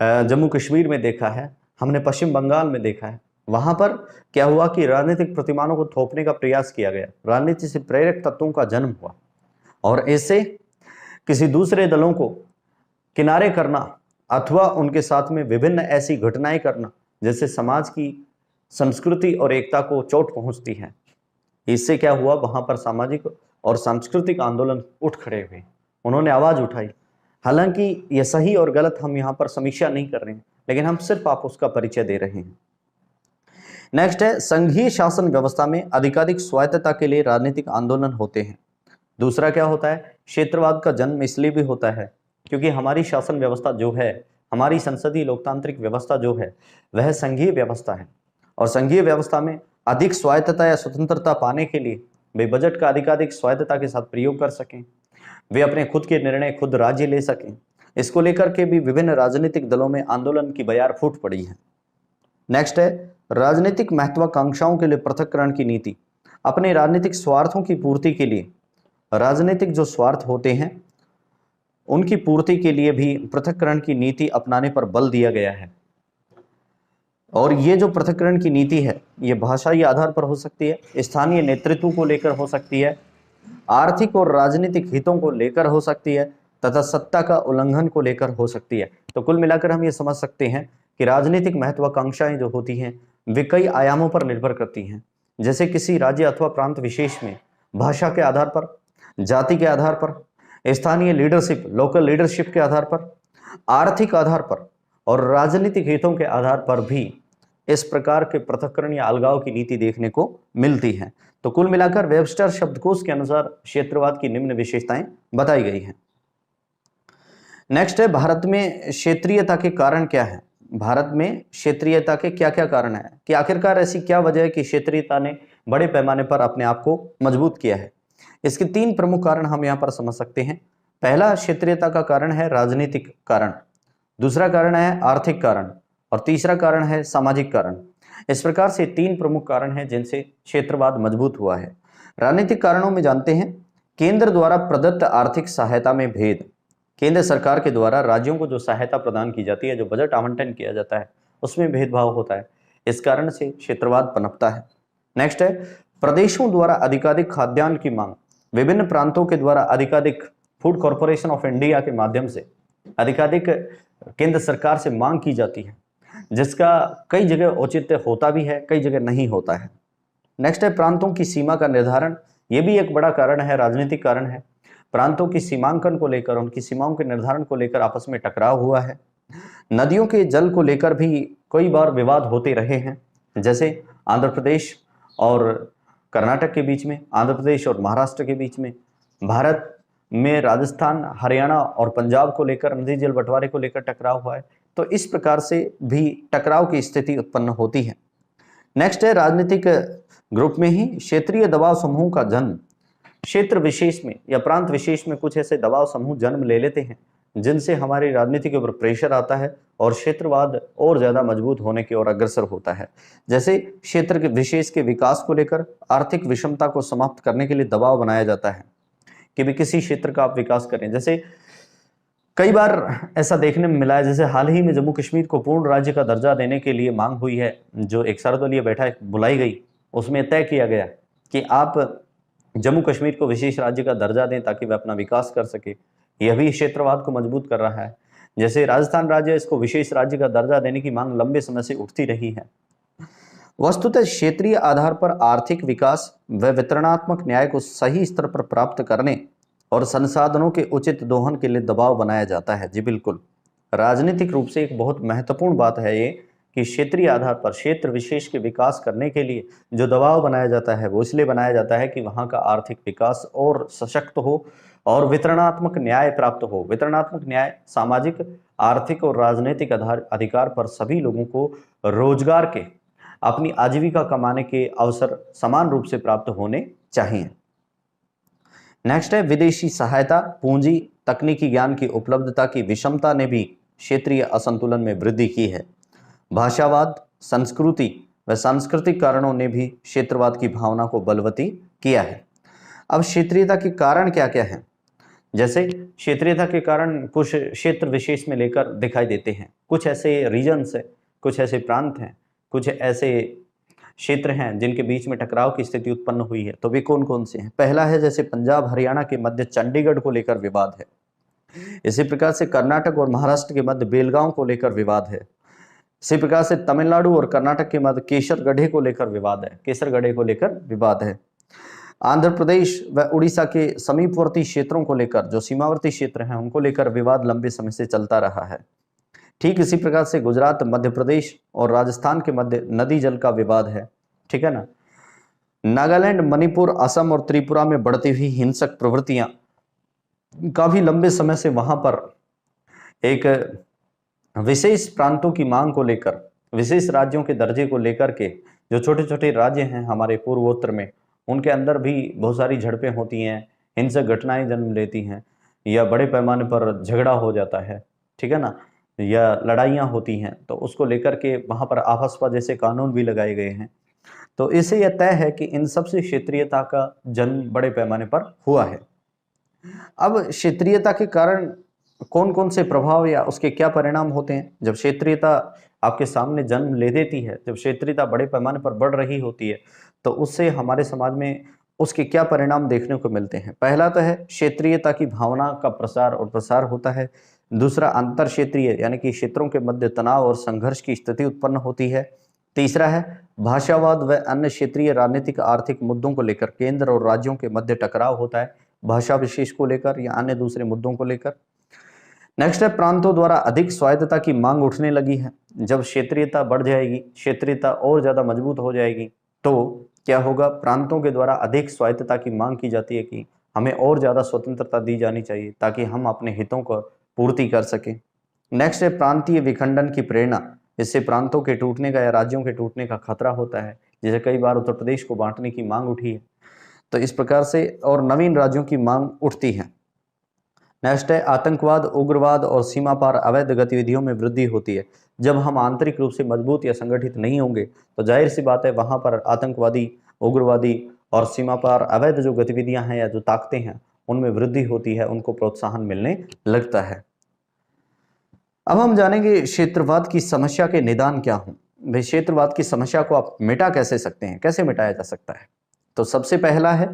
जम्मू कश्मीर में देखा है, हमने पश्चिम बंगाल में देखा है। वहां पर क्या हुआ कि राजनीतिक प्रतिमानों को थोपने का प्रयास किया गया, राजनीति से प्रेरक तत्वों का जन्म हुआ और ऐसे किसी दूसरे दलों को किनारे करना अथवा उनके साथ में विभिन्न ऐसी घटनाएं करना जैसे समाज की संस्कृति और एकता को चोट पहुंचती है। इससे क्या हुआ, वहां पर सामाजिक और सांस्कृतिक आंदोलन उठ खड़े हुए, उन्होंने आवाज उठाई। हालांकि यह सही और गलत हम यहाँ पर समीक्षा नहीं कर रहे हैं, लेकिन हम सिर्फ आप उसका परिचय दे रहे हैं। नेक्स्ट है संघीय शासन व्यवस्था में अधिकाधिक स्वायत्तता के लिए राजनीतिक आंदोलन होते हैं। दूसरा क्या होता है, क्षेत्रवाद का जन्म इसलिए भी होता है क्योंकि हमारी शासन व्यवस्था जो है, हमारी संसदीय लोकतांत्रिक व्यवस्था जो है वह संघीय व्यवस्था है और संघीय व्यवस्था में अधिक स्वायत्तता या स्वतंत्रता पाने के लिए वे बजट का अधिकाधिक स्वायत्तता के साथ प्रयोग कर सकें, वे अपने खुद के निर्णय खुद राज्य ले सकें। इसको लेकर के भी विभिन्न राजनीतिक दलों में आंदोलन की बयार फूट पड़ी है। नेक्स्ट है राजनीतिक महत्वाकांक्षाओं के लिए पृथक्करण की नीति। अपने राजनीतिक स्वार्थों की पूर्ति के लिए, राजनीतिक जो स्वार्थ होते हैं उनकी पूर्ति के लिए भी पृथक्करण की नीति अपनाने पर बल दिया गया है। और ये जो पृथक्करण की नीति है ये भाषाई आधार पर हो सकती है, स्थानीय नेतृत्व को लेकर हो सकती है, आर्थिक और राजनीतिक हितों को लेकर हो सकती है तथा सत्ता का उल्लंघन को लेकर हो सकती है। तो कुल मिलाकर हम ये समझ सकते हैं कि राजनीतिक महत्वाकांक्षाएं जो होती हैं वे कई आयामों पर निर्भर करती हैं। जैसे किसी राज्य अथवा प्रांत विशेष में भाषा के आधार पर, जाति के आधार पर, स्थानीय लीडरशिप लोकल लीडरशिप के आधार पर, आर्थिक आधार पर और राजनीतिक हितों के आधार पर भी इस प्रकार के पृथक्करण या अलगाव की नीति देखने को मिलती है। तो कुल मिलाकर वेबस्टर शब्दकोश के अनुसार क्षेत्रवाद की निम्न विशेषताएं बताई गई हैं। नेक्स्ट है भारत में क्षेत्रीयता के कारण क्या है। भारत में क्षेत्रीयता के क्या क्या कारण है कि आखिरकार ऐसी क्या वजह है कि क्षेत्रीयता ने बड़े पैमाने पर अपने आप को मजबूत किया है। इसके तीन प्रमुख कारण हम यहाँ पर समझ सकते हैं। पहला क्षेत्रीयता का कारण है राजनीतिक कारण, दूसरा कारण है आर्थिक कारण और तीसरा कारण है सामाजिक कारण। इस प्रकार से तीन प्रमुख कारण हैं जिनसे क्षेत्रवाद मजबूत हुआ है। राजनीतिक कारणों में जानते हैं केंद्र द्वारा प्रदत्त आर्थिक सहायता में भेद। केंद्र सरकार के द्वारा राज्यों को जो सहायता प्रदान की जाती है, जो बजट आवंटन किया जाता है, उसमें भेदभाव होता है। इस कारण से क्षेत्रवाद पनपता है। नेक्स्ट है प्रदेशों द्वारा अधिकाधिक खाद्यान्न की मांग। विभिन्न प्रांतों के द्वारा अधिकाधिक फूड कॉरपोरेशन ऑफ इंडिया के माध्यम से अधिकाधिक केंद्र सरकार से मांग की जाती है, जिसका कई जगह औचित्य होता भी है, कई जगह नहीं होता है। नेक्स्ट है प्रांतों की सीमा का निर्धारण। ये भी एक बड़ा कारण है, राजनीतिक कारण है। प्रांतों की सीमांकन को लेकर, उनकी सीमाओं के निर्धारण को लेकर आपस में टकराव हुआ है। नदियों के जल को लेकर भी कई बार विवाद होते रहे हैं, जैसे आंध्र प्रदेश और कर्नाटक के बीच में, आंध्र प्रदेश और महाराष्ट्र के बीच में, भारत में राजस्थान, हरियाणा और पंजाब को लेकर नदी जल बंटवारे को लेकर टकराव हुआ है। तो इस प्रकार से भी टकराव की स्थिति उत्पन्न होती है। नेक्स्ट है राजनीतिक ग्रुप में ही क्षेत्रीय दबाव समूह का जन्म। क्षेत्र विशेष में या प्रांत विशेष में कुछ ऐसे दबाव समूह जन्म ले लेते हैं जिनसे हमारी राजनीति के ऊपर प्रेशर आता है और क्षेत्रवाद और ज्यादा मजबूत होने की ओर अग्रसर होता है। जैसे क्षेत्र के विशेष के विकास को लेकर आर्थिक विषमता को समाप्त करने के लिए दबाव बनाया जाता है कि भी किसी क्षेत्र का आप विकास करें। जैसे कई बार ऐसा देखने में मिला है, जैसे हाल ही में जम्मू कश्मीर को पूर्ण राज्य का दर्जा देने के लिए मांग हुई है, जो एक सर्वदलीय बैठक बुलाई गई, उसमें तय किया गया कि आप जम्मू कश्मीर को विशेष राज्य का दर्जा दें ताकि वह अपना विकास कर सके। यह भी क्षेत्रवाद को मजबूत कर रहा है। जैसे राजस्थान राज्य, इसको विशेष राज्य का दर्जा देने की मांग लंबे समय से उठती रही है। वस्तुतः क्षेत्रीय आधार पर आर्थिक विकास व वितरणात्मक न्याय को सही स्तर पर प्राप्त करने और संसाधनों के उचित दोहन के लिए दबाव बनाया जाता है। जी बिल्कुल, राजनीतिक रूप से एक बहुत महत्वपूर्ण बात है ये कि क्षेत्रीय आधार पर क्षेत्र विशेष के विकास करने के लिए जो दबाव बनाया जाता है वो इसलिए बनाया जाता है कि वहाँ का आर्थिक विकास और सशक्त हो और वितरणात्मक न्याय प्राप्त हो। वितरणात्मक न्याय सामाजिक, आर्थिक और राजनीतिक अधिकार पर सभी लोगों को रोजगार के, अपनी आजीविका कमाने के अवसर समान रूप से प्राप्त होने चाहिए। नेक्स्ट है विदेशी सहायता, पूंजी, तकनीकी ज्ञान की उपलब्धता की विषमता ने भी क्षेत्रीय असंतुलन में वृद्धि की है। भाषावाद, संस्कृति व सांस्कृतिक कारणों ने भी क्षेत्रवाद की भावना को बलवती किया है। अब क्षेत्रीयता के कारण क्या क्या है? जैसे क्षेत्रीयता के कारण कुछ क्षेत्र विशेष में लेकर दिखाई देते हैं। कुछ ऐसे रीजन्स है, कुछ ऐसे प्रांत हैं, कुछ ऐसे क्षेत्र हैं जिनके बीच में टकराव की स्थिति उत्पन्न हुई है। तो वे कौन कौन से हैं? पहला है जैसे पंजाब हरियाणा के मध्य चंडीगढ़ को लेकर विवाद है। इसी प्रकार से कर्नाटक और महाराष्ट्र के मध्य बेलगांव को लेकर विवाद है। इसी प्रकार से तमिलनाडु और कर्नाटक के मध्य केसरगढ़े को लेकर विवाद है। केसरगढ़े को लेकर विवाद है। आंध्र प्रदेश व उड़ीसा के समीपवर्ती क्षेत्रों को लेकर, जो सीमावर्ती क्षेत्र हैं उनको लेकर विवाद लंबे समय से चलता रहा है। ठीक इसी प्रकार से गुजरात, मध्य प्रदेश और राजस्थान के मध्य नदी जल का विवाद है। ठीक है ना। नागालैंड, मणिपुर, असम और त्रिपुरा में बढ़ती हुई हिंसक प्रवृत्तियां काफी लंबे समय से वहां पर एक विशेष प्रांतों की मांग को लेकर, विशेष राज्यों के दर्जे को लेकर के जो छोटे छोटे राज्य हैं हमारे पूर्वोत्तर में, उनके अंदर भी बहुत सारी झड़पें होती हैं, हिंसक घटनाएं जन्म लेती हैं या बड़े पैमाने पर झगड़ा हो जाता है। ठीक है ना, या लड़ाइयाँ होती हैं, तो उसको लेकर के वहाँ पर आपसपा जैसे कानून भी लगाए गए हैं। तो इससे यह तय है कि इन सबसे क्षेत्रीयता का जन्म बड़े पैमाने पर हुआ है। अब क्षेत्रीयता के कारण कौन कौन से प्रभाव या उसके क्या परिणाम होते हैं? जब क्षेत्रीयता आपके सामने जन्म ले देती है, जब क्षेत्रीयता बड़े पैमाने पर बढ़ रही होती है, तो उससे हमारे समाज में उसके क्या परिणाम देखने को मिलते हैं? पहला तो है क्षेत्रीयता की भावना का प्रसार और प्रसार होता है। दूसरा, अंतर क्षेत्रीय यानी कि क्षेत्रों के मध्य तनाव और संघर्ष की स्थिति उत्पन्न होती है। तीसरा है भाषावाद व अन्य क्षेत्रीय राजनीतिक आर्थिक मुद्दों को लेकर केंद्र और राज्यों के मध्य टकराव होता है, भाषा विशेष को लेकर या अन्य दूसरे मुद्दों को लेकर। नेक्स्ट है प्रांतों द्वारा अधिक स्वायत्तता की मांग उठने लगी है। जब क्षेत्रीयता बढ़ जाएगी, क्षेत्रीयता और ज्यादा मजबूत हो जाएगी, तो क्या होगा? प्रांतों के द्वारा अधिक स्वायत्तता की मांग की जाती है कि हमें और ज्यादा स्वतंत्रता दी जानी चाहिए ताकि हम अपने हितों को पूर्ति कर सकें। नेक्स्ट है प्रांतीय विखंडन की प्रेरणा। इससे प्रांतों के टूटने का या राज्यों के टूटने का खतरा होता है। जैसे कई बार उत्तर प्रदेश को बांटने की मांग उठी है, तो इस प्रकार से और नवीन राज्यों की मांग उठती है। नेक्स्ट है आतंकवाद, उग्रवाद और सीमा पार अवैध गतिविधियों में वृद्धि होती है। जब हम आंतरिक रूप से मजबूत या संगठित नहीं होंगे तो जाहिर सी बात है वहां पर आतंकवादी, उग्रवादी और सीमा पार अवैध जो गतिविधियां हैं या जो ताकतें हैं उनमें वृद्धि होती है, उनको प्रोत्साहन मिलने लगता है। अब हम जानेंगे क्षेत्रवाद की समस्या के निदान क्या हों। भाई क्षेत्रवाद की समस्या को आप मिटा कैसे सकते हैं, कैसे मिटाया जा सकता है? तो सबसे पहला है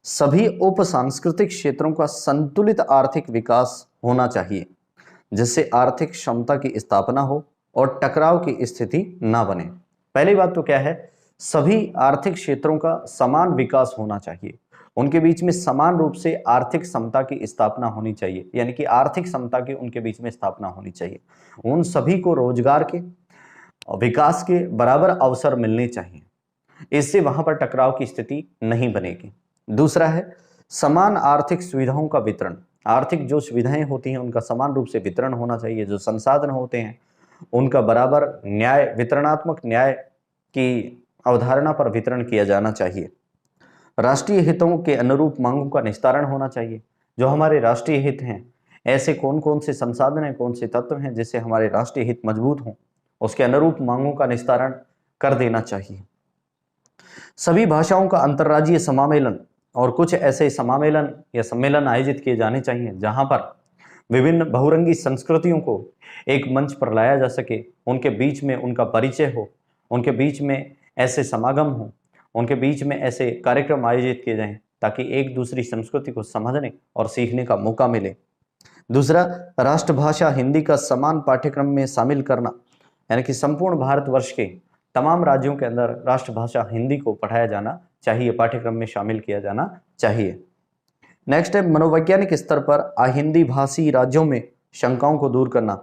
सभी उप सांस्कृतिक क्षेत्रों का संतुलित आर्थिक विकास होना चाहिए, जिससे आर्थिक क्षमता की स्थापना हो और टकराव की स्थिति ना बने। पहली बात तो क्या है? सभी आर्थिक क्षेत्रों का समान विकास होना चाहिए, उनके बीच में समान रूप से आर्थिक समता की स्थापना होनी चाहिए, यानी कि आर्थिक समता की उनके बीच में स्थापना होनी चाहिए। उन सभी को रोजगार के और विकास के बराबर अवसर मिलने चाहिए, इससे वहां पर टकराव की स्थिति नहीं बनेगी। दूसरा है समान आर्थिक सुविधाओं का वितरण। आर्थिक जो सुविधाएं होती हैं उनका समान रूप से वितरण होना चाहिए। जो संसाधन होते हैं उनका बराबर न्याय, वितरणात्मक न्याय की अवधारणा पर वितरण किया जाना चाहिए। राष्ट्रीय हितों के अनुरूप मांगों का निस्तारण होना चाहिए। जो हमारे राष्ट्रीय हित हैं, ऐसे कौन कौन से संसाधन हैं, कौन से तत्व हैं जिससे हमारे राष्ट्रीय हित मजबूत हों, उसके अनुरूप मांगों का निस्तारण कर देना चाहिए। सभी भाषाओं का अंतर्राज्यीय समामेलन और कुछ ऐसे समामेलन या सम्मेलन आयोजित किए जाने चाहिए जहां पर विभिन्न बहुरंगी संस्कृतियों को एक मंच पर लाया जा सके, उनके बीच में उनका परिचय हो, उनके बीच में ऐसे समागम हो, उनके बीच में ऐसे कार्यक्रम आयोजित किए जाएं ताकि एक दूसरी संस्कृति को समझने और सीखने का मौका मिले। दूसरा, राष्ट्रभाषा हिंदी का समान पाठ्यक्रम में शामिल करना, यानी कि संपूर्ण भारतवर्ष के तमाम राज्यों के अंदर राष्ट्रभाषा हिंदी को पढ़ाया जाना चाहिए, पाठ्यक्रम में शामिल किया जाना चाहिए। नेक्स्ट है मनोवैज्ञानिक स्तर पर अहिंदी भाषी राज्यों में शंकाओं को दूर करना।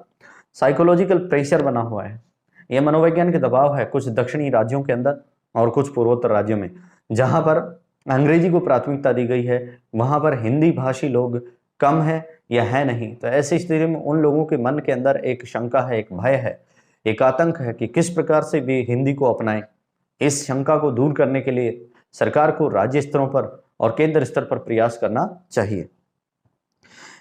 साइकोलॉजिकल प्रेशर बना हुआ है, यह मनोवैज्ञानिक दबाव है कुछ दक्षिणी राज्यों के अंदर और कुछ पूर्वोत्तर राज्यों में, जहां पर अंग्रेजी को प्राथमिकता दी गई है, वहां पर हिंदी भाषी लोग कम है या है नहीं। तो ऐसी स्थिति में उन लोगों के मन के अंदर एक शंका है, एक भय है, एक आतंक है कि किस प्रकार से वे हिंदी को अपनाएं। इस शंका को दूर करने के लिए सरकार को राज्य स्तरों पर और केंद्र स्तर पर प्रयास करना चाहिए।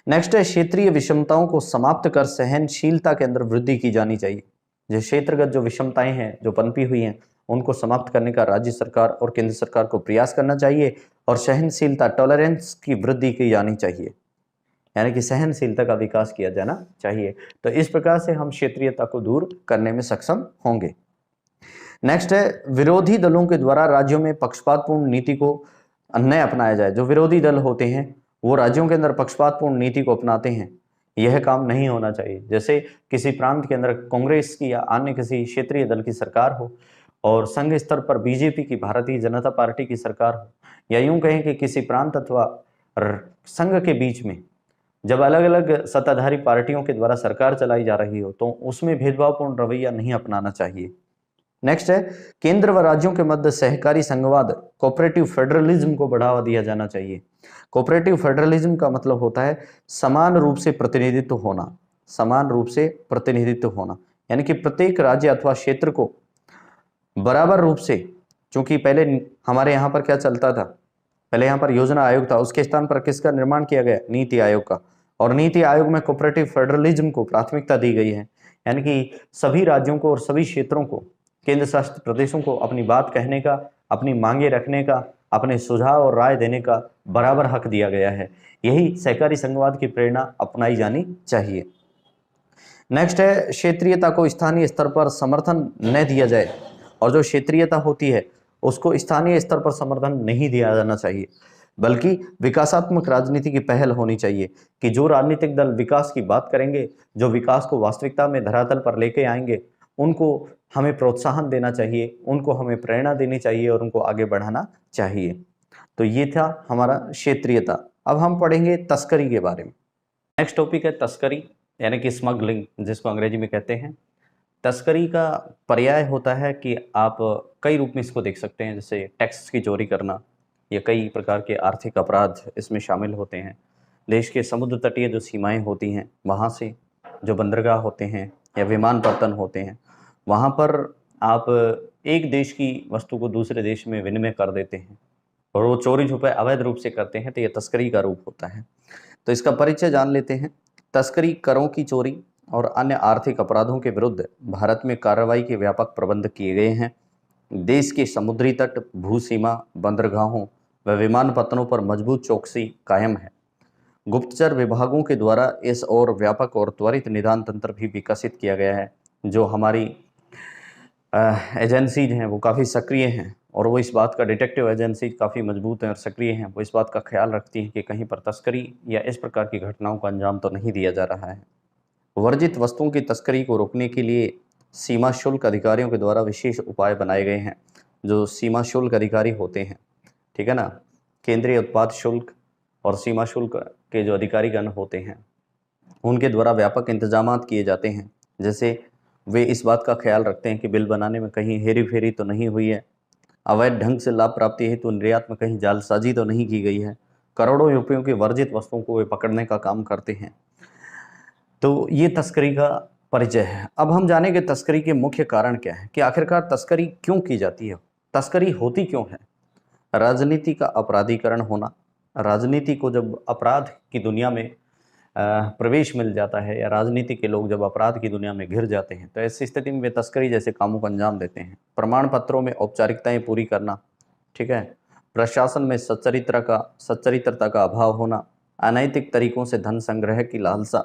नेक्स्ट है क्षेत्रीय विषमताओं को समाप्त कर सहनशीलता के अंदर वृद्धि की जानी चाहिए। जो क्षेत्रगत जो विषमताएं हैं जो पनपी हुई हैं उनको समाप्त करने का राज्य सरकार और केंद्र सरकार को प्रयास करना चाहिए और सहनशीलता टॉलरेंस की वृद्धि की जानी चाहिए, यानी कि सहनशीलता का विकास किया जाना चाहिए। तो इस प्रकार से हम क्षेत्रीयता को दूर करने में सक्षम होंगे। नेक्स्ट है विरोधी दलों के द्वारा राज्यों में पक्षपातपूर्ण नीति को न अपनाया जाए। जो विरोधी दल होते हैं वो राज्यों के अंदर पक्षपातपूर्ण नीति को अपनाते हैं, यह काम नहीं होना चाहिए। जैसे किसी प्रांत के अंदर कांग्रेस की या अन्य किसी क्षेत्रीय दल की सरकार हो और संघ स्तर पर बीजेपी की भारतीय जनता पार्टी की सरकार हो, या यूं कहें कि किसी प्रांत अथवा संघ के बीच में जब अलग अलग सत्ताधारी पार्टियों के द्वारा सरकार चलाई जा रही हो तो उसमें भेदभावपूर्ण रवैया नहीं अपनाना चाहिए। नेक्स्ट है केंद्र व राज्यों के मध्य सहकारी संघवाद कोऑपरेटिव फेडरलिज्म को बढ़ावा दिया जाना चाहिए। कोऑपरेटिव फेडरलिज्म का मतलब होता है समान रूप से प्रतिनिधित्व होना, समान रूप से प्रतिनिधित्व होना, यानी कि प्रत्येक राज्य अथवा क्षेत्र को बराबर रूप से, क्योंकि पहले हमारे यहाँ पर क्या चलता था, पहले यहाँ पर योजना आयोग था, उसके स्थान पर किसका निर्माण किया गया, नीति आयोग का, और नीति आयोग में कोऑपरेटिव फेडरलिज्म को प्राथमिकता दी गई है, यानी कि सभी राज्यों को और सभी क्षेत्रों को, केंद्र शासित प्रदेशों को अपनी बात कहने का, अपनी मांगे रखने का, अपने सुझाव और राय देने का बराबर हक दिया गया है। यही सहकारी संघवाद की प्रेरणा अपनाई जानी चाहिए। नेक्स्ट है क्षेत्रीयता को स्थानीय स्तर पर समर्थन न दिया जाए, और जो क्षेत्रीयता होती है उसको स्थानीय स्तर पर समर्थन नहीं दिया जाना चाहिए, बल्कि विकासात्मक राजनीति की पहल होनी चाहिए कि जो राजनीतिक दल विकास की बात करेंगे, जो विकास को वास्तविकता में धरातल पर लेके आएंगे, उनको हमें प्रोत्साहन देना चाहिए, उनको हमें प्रेरणा देनी चाहिए और उनको आगे बढ़ाना चाहिए। तो ये था हमारा क्षेत्रीयता। अब हम पढ़ेंगे तस्करी के बारे में। नेक्स्ट टॉपिक है तस्करी, यानी कि स्मगलिंग, जिसको अंग्रेजी में कहते हैं। तस्करी का पर्याय होता है कि आप कई रूप में इसको देख सकते हैं, जैसे टैक्स की चोरी करना, या कई प्रकार के आर्थिक अपराध इसमें शामिल होते हैं। देश के समुद्र तटीय जो सीमाएं होती हैं वहाँ से जो बंदरगाह होते हैं या विमानपत्तन होते हैं, वहाँ पर आप एक देश की वस्तु को दूसरे देश में विनिमय कर देते हैं और वो चोरी छुपे अवैध रूप से करते हैं, तो ये तस्करी का रूप होता है। तो इसका परिचय जान लेते हैं। तस्करी करों की चोरी और अन्य आर्थिक अपराधों के विरुद्ध भारत में कार्रवाई के व्यापक प्रबंध किए गए हैं। देश के समुद्री तट, भू सीमा, बंदरगाहों व विमानपत्तनों पर मजबूत चौकसी कायम है। गुप्तचर विभागों के द्वारा इस और व्यापक और त्वरित निदान तंत्र भी विकसित किया गया है। जो हमारी एजेंसीज हैं वो काफ़ी सक्रिय हैं और वो इस बात का, डिटेक्टिव एजेंसी काफ़ी मजबूत हैं और सक्रिय हैं, वो इस बात का ख्याल रखती हैं कि कहीं पर तस्करी या इस प्रकार की घटनाओं को अंजाम तो नहीं दिया जा रहा है। वर्जित वस्तुओं की तस्करी को रोकने के लिए सीमा शुल्क अधिकारियों के द्वारा विशेष उपाय बनाए गए हैं। जो सीमा शुल्क अधिकारी होते हैं, ठीक है ना, केंद्रीय उत्पाद शुल्क और सीमा शुल्क के जो अधिकारीगण होते हैं उनके द्वारा व्यापक इंतजाम किए जाते हैं। जैसे वे इस बात का ख्याल रखते हैं कि बिल बनाने में कहीं हेरी फेरी तो नहीं हुई है, अवैध ढंग से लाभ प्राप्ति हेतु निर्यात में कहीं जालसाजी तो नहीं की गई है, करोड़ों रुपयों की वर्जित वस्तुओं को वे पकड़ने का काम करते हैं। तो ये तस्करी का परिचय है। अब हम जानेंगे तस्करी के मुख्य कारण क्या है, कि आखिरकार तस्करी क्यों की जाती है, तस्करी होती क्यों है। राजनीति का अपराधीकरण होना, राजनीति को जब अपराध की दुनिया में प्रवेश मिल जाता है या राजनीति के लोग जब अपराध की दुनिया में घिर जाते हैं तो ऐसी स्थिति में वे तस्करी जैसे कामों को अंजाम देते हैं। प्रमाण पत्रों में औपचारिकताएं पूरी करना, ठीक है, प्रशासन में सच्चरित्रता का अभाव होना, अनैतिक तरीकों से धन संग्रह की लालसा,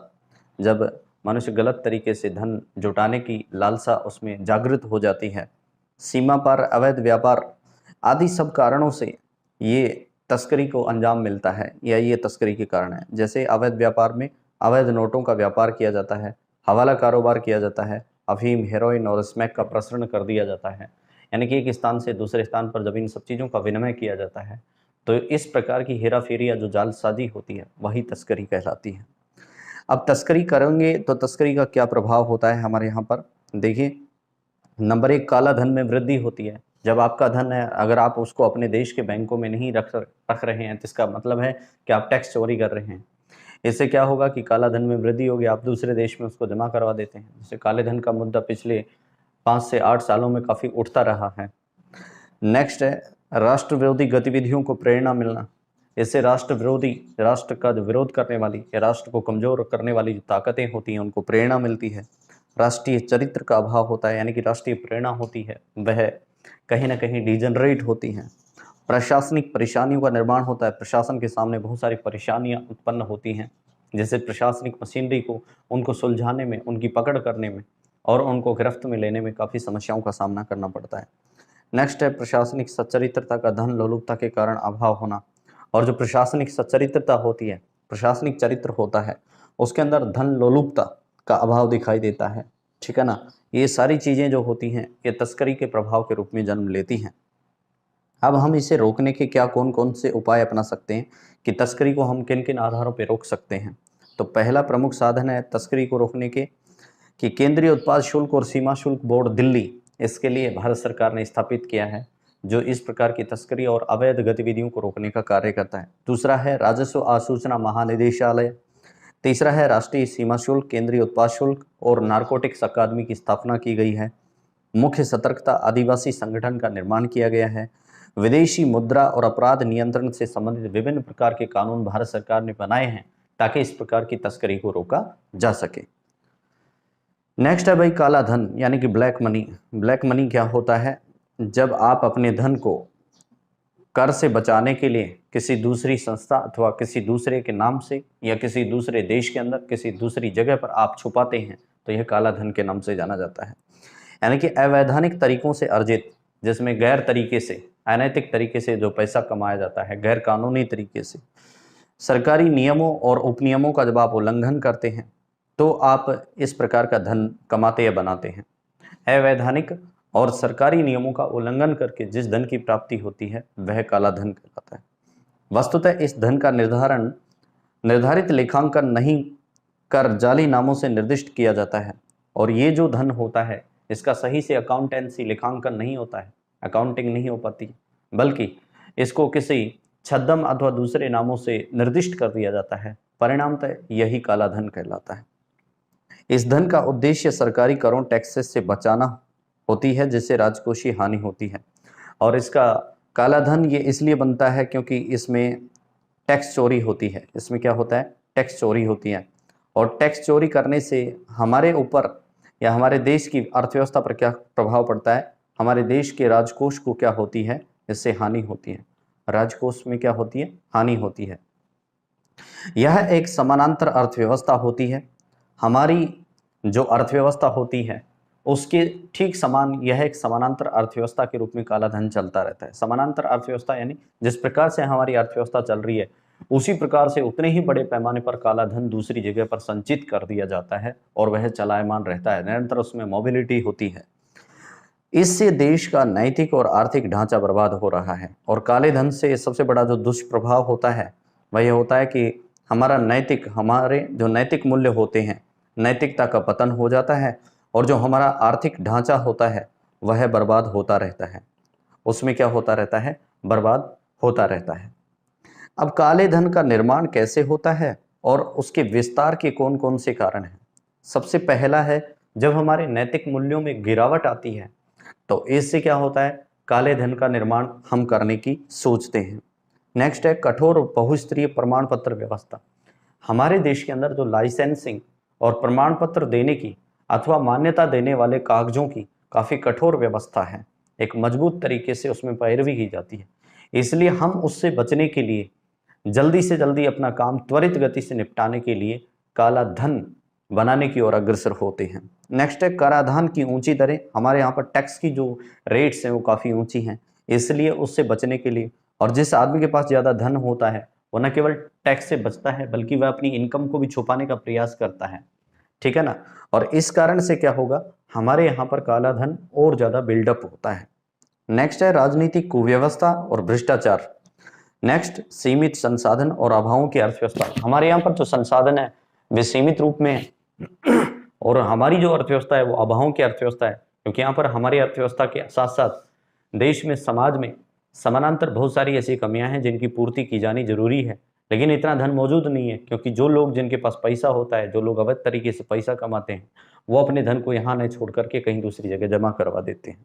जब मनुष्य गलत तरीके से धन जुटाने की लालसा उसमें जागृत हो जाती है, सीमा पार अवैध व्यापार आदि सब कारणों से ये तस्करी को अंजाम मिलता है या ये तस्करी के कारण है। जैसे अवैध व्यापार में अवैध नोटों का व्यापार किया जाता है, हवाला कारोबार किया जाता है, अफीम, हेरोइन और स्मैक का प्रसरण कर दिया जाता है, यानी कि एक स्थान से दूसरे स्थान पर जब इन सब चीज़ों का विनिमय किया जाता है, तो इस प्रकार की हेरा-फेरी या जो जालसाजी होती है, वही तस्करी कहलाती है। अब तस्करी करेंगे तो तस्करी का क्या प्रभाव होता है हमारे यहाँ पर? देखिए, नंबर 1, काला धन में वृद्धि होती है। जब आपका धन है, अगर आप उसको अपने देश के बैंकों में नहीं रख रहे हैं, तो इसका मतलब है कि आप टैक्स चोरी कर रहे हैं। इससे क्या होगा कि काला धन में वृद्धि होगी, आप दूसरे देश में उसको जमा करवा देते हैं। जैसे काले धन का मुद्दा पिछले 5 से 8 सालों में काफ़ी उठता रहा है। नेक्स्ट है राष्ट्र विरोधी गतिविधियों को प्रेरणा मिलना। इससे राष्ट्र विरोधी, राष्ट्र का जो विरोध करने वाली या राष्ट्र को कमज़ोर करने वाली जो ताकतें होती हैं, उनको प्रेरणा मिलती है। राष्ट्रीय चरित्र का अभाव होता है, यानी कि राष्ट्रीय प्रेरणा होती है, वह कहीं न कहीं डिजेनरेट होती हैं। प्रशासनिक परेशानियों का निर्माण होता है, प्रशासन के सामने बहुत सारी परेशानियाँ उत्पन्न होती हैं, जैसे प्रशासनिक मशीनरी को उनको सुलझाने में, उनकी पकड़ करने में और उनको गिरफ्त में लेने में काफ़ी समस्याओं का सामना करना पड़ता है। नेक्स्ट है प्रशासनिक सच्चरित्रता का धन लोलुपता के कारण अभाव होना। और जो प्रशासनिक सच्चरित्रता होती है, प्रशासनिक चरित्र होता है, उसके अंदर धन लोलुपता का अभाव दिखाई देता है, ठीक है ना। ये सारी चीज़ें जो होती हैं, ये तस्करी के प्रभाव के रूप में जन्म लेती हैं। अब हम इसे रोकने के क्या कौन कौन से उपाय अपना सकते हैं कि तस्करी को हम किन किन आधारों पर रोक सकते हैं। तो पहला प्रमुख साधन है तस्करी को रोकने के कि केंद्रीय उत्पाद शुल्क और सीमा शुल्क बोर्ड दिल्ली, इसके लिए भारत सरकार ने स्थापित किया है, जो इस प्रकार की तस्करी और अवैध गतिविधियों को रोकने का कार्य करता है। दूसरा है राजस्व आसूचना महानिदेशालय। तीसरा है राष्ट्रीय सीमा शुल्क, केंद्रीय उत्पाद शुल्क और नारकोटिक्स अकादमी की स्थापना की गई है। मुख्य सतर्कता आदिवासी संगठन का निर्माण किया गया है। विदेशी मुद्रा और अपराध नियंत्रण से संबंधित विभिन्न प्रकार के कानून भारत सरकार ने बनाए हैं ताकि इस प्रकार की तस्करी को रोका जा सके। नेक्स्ट है भाई काला धन, यानी कि ब्लैक मनी। ब्लैक मनी क्या होता है? जब आप अपने धन को कर से बचाने के लिए किसी दूसरी संस्था अथवा किसी दूसरे के नाम से या किसी दूसरे देश के अंदर किसी दूसरी जगह पर आप छुपाते हैं, तो यह काला धन के नाम से जाना जाता है। यानी कि अवैधानिक तरीकों से अर्जित, जिसमें गैर तरीके से, अनैतिक तरीके से जो पैसा कमाया जाता है, गैर कानूनी तरीके से, सरकारी नियमों और उपनियमों का जब आप उल्लंघन करते हैं, तो आप इस प्रकार का धन कमाते या बनाते हैं। अवैधानिक और सरकारी नियमों का उल्लंघन करके जिस धन की प्राप्ति होती है, वह काला धन कहलाता है। वस्तुतः इस धन का निर्धारण निर्धारित लेखांकन नहीं कर जाली नामों से निर्दिष्ट किया जाता है। और ये जो धन होता है, इसका सही से अकाउंटेंसी, लेखांकन नहीं होता है, अकाउंटिंग नहीं हो पाती, बल्कि इसको किसी छद्म अथवा दूसरे नामों से निर्दिष्ट कर दिया जाता है। परिणामतः यही काला धन कहलाता है। इस धन का उद्देश्य सरकारी करों, टैक्सेस से बचाना होती है, जिससे राजकोषीय हानि होती है। और इसका काला धन ये इसलिए बनता है क्योंकि इसमें टैक्स चोरी होती है। इसमें क्या होता है? टैक्स चोरी होती है। और टैक्स चोरी करने से हमारे ऊपर या हमारे देश की अर्थव्यवस्था पर क्या प्रभाव पड़ता है? हमारे देश के राजकोष को क्या होती है? इससे हानि होती है। राजकोष में क्या होती है? हानि होती है। यह एक समानांतर अर्थव्यवस्था होती है। हमारी जो अर्थव्यवस्था होती है उसके ठीक समान यह एक समानांतर अर्थव्यवस्था के रूप में काला धन चलता रहता है। समानांतर अर्थव्यवस्था यानी जिस प्रकार से हमारी अर्थव्यवस्था चल रही है, उसी प्रकार से उतने ही बड़े पैमाने पर काला धन दूसरी जगह पर संचित कर दिया जाता है और वह चलायमान रहता है, निरंतर उसमें मोबिलिटी होती है। इससे देश का नैतिक और आर्थिक ढांचा बर्बाद हो रहा है। और काले धन से सबसे बड़ा जो दुष्प्रभाव होता है वह यह होता है कि हमारे जो नैतिक मूल्य होते हैं, नैतिकता का पतन हो जाता है और जो हमारा आर्थिक ढांचा होता है वह बर्बाद होता रहता है। उसमें क्या होता रहता है? बर्बाद होता रहता है। अब काले धन का निर्माण कैसे होता है और उसके विस्तार के कौन कौन से कारण हैं? सबसे पहला है, जब हमारे नैतिक मूल्यों में गिरावट आती है तो इससे क्या होता है? काले धन का निर्माण हम करने की सोचते हैं। नेक्स्ट है कठोर बहुस्तरीय प्रमाण पत्र व्यवस्था। हमारे देश के अंदर जो लाइसेंसिंग और प्रमाण पत्र देने की अथवा मान्यता देने वाले कागजों की काफ़ी कठोर व्यवस्था है। एक मजबूत तरीके से उसमें पैरवी की जाती है। इसलिए हम उससे बचने के लिए जल्दी से जल्दी अपना काम त्वरित गति से निपटाने के लिए काला धन बनाने की ओर अग्रसर होते हैं। नेक्स्ट है कराधान की ऊंची दरें। हमारे यहाँ पर टैक्स की जो रेट्स हैं वो काफ़ी ऊंची हैं, इसलिए उससे बचने के लिए, और जिस आदमी के पास ज़्यादा धन होता है वो न केवल टैक्स से बचता है बल्कि वह अपनी इनकम को भी छुपाने का प्रयास करता है, ठीक है ना। और इस कारण से क्या होगा? हमारे यहाँ पर काला धन और ज़्यादा बिल्डअप होता है। नेक्स्ट है राजनीतिक कुव्यवस्था और भ्रष्टाचार। नेक्स्ट सीमित संसाधन और अभावों की अर्थव्यवस्था। हमारे यहाँ पर जो संसाधन है वे सीमित रूप में है और हमारी जो अर्थव्यवस्था है वो अभावों की अर्थव्यवस्था है, क्योंकि यहाँ पर हमारी अर्थव्यवस्था के साथ साथ देश में, समाज में समानांतर बहुत सारी ऐसी कमियां हैं जिनकी पूर्ति की जानी जरूरी है, लेकिन इतना धन मौजूद नहीं है, क्योंकि जो लोग, जिनके पास पैसा होता है, जो लोग अवैध तरीके से पैसा कमाते हैं, वो अपने धन को यहाँ नहीं छोड़ करके कहीं दूसरी जगह जमा करवा देते हैं।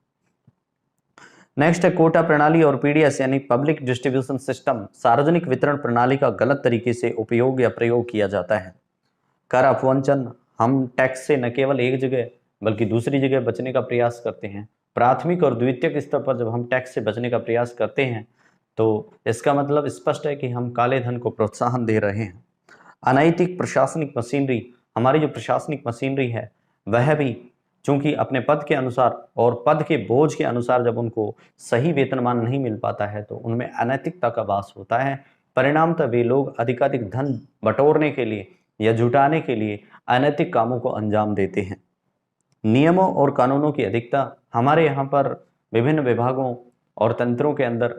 नेक्स्ट है कोटा प्रणाली और पीडीएस यानी पब्लिक डिस्ट्रीब्यूशन सिस्टम, सार्वजनिक वितरण प्रणाली का गलत तरीके से उपयोग या प्रयोग किया जाता है। कर अपवंचन, हम टैक्स से न केवल एक जगह बल्कि दूसरी जगह बचने का प्रयास करते हैं। प्राथमिक और द्वितीयक स्तर पर जब हम टैक्स से बचने का प्रयास करते हैं तो इसका मतलब स्पष्ट है कि हम काले धन को प्रोत्साहन दे रहे हैं। अनैतिक प्रशासनिक मशीनरी, हमारी जो प्रशासनिक मशीनरी है वह भी चूंकि अपने पद के अनुसार और पद के बोझ के अनुसार जब उनको सही वेतनमान नहीं मिल पाता है तो उनमें अनैतिकता का वास होता है। परिणामतः वे लोग अधिकाधिक धन बटोरने के लिए या जुटाने के लिए अनैतिक कामों को अंजाम देते हैं। नियमों और कानूनों की अधिकता, हमारे यहाँ पर विभिन्न विभागों और तंत्रों के अंदर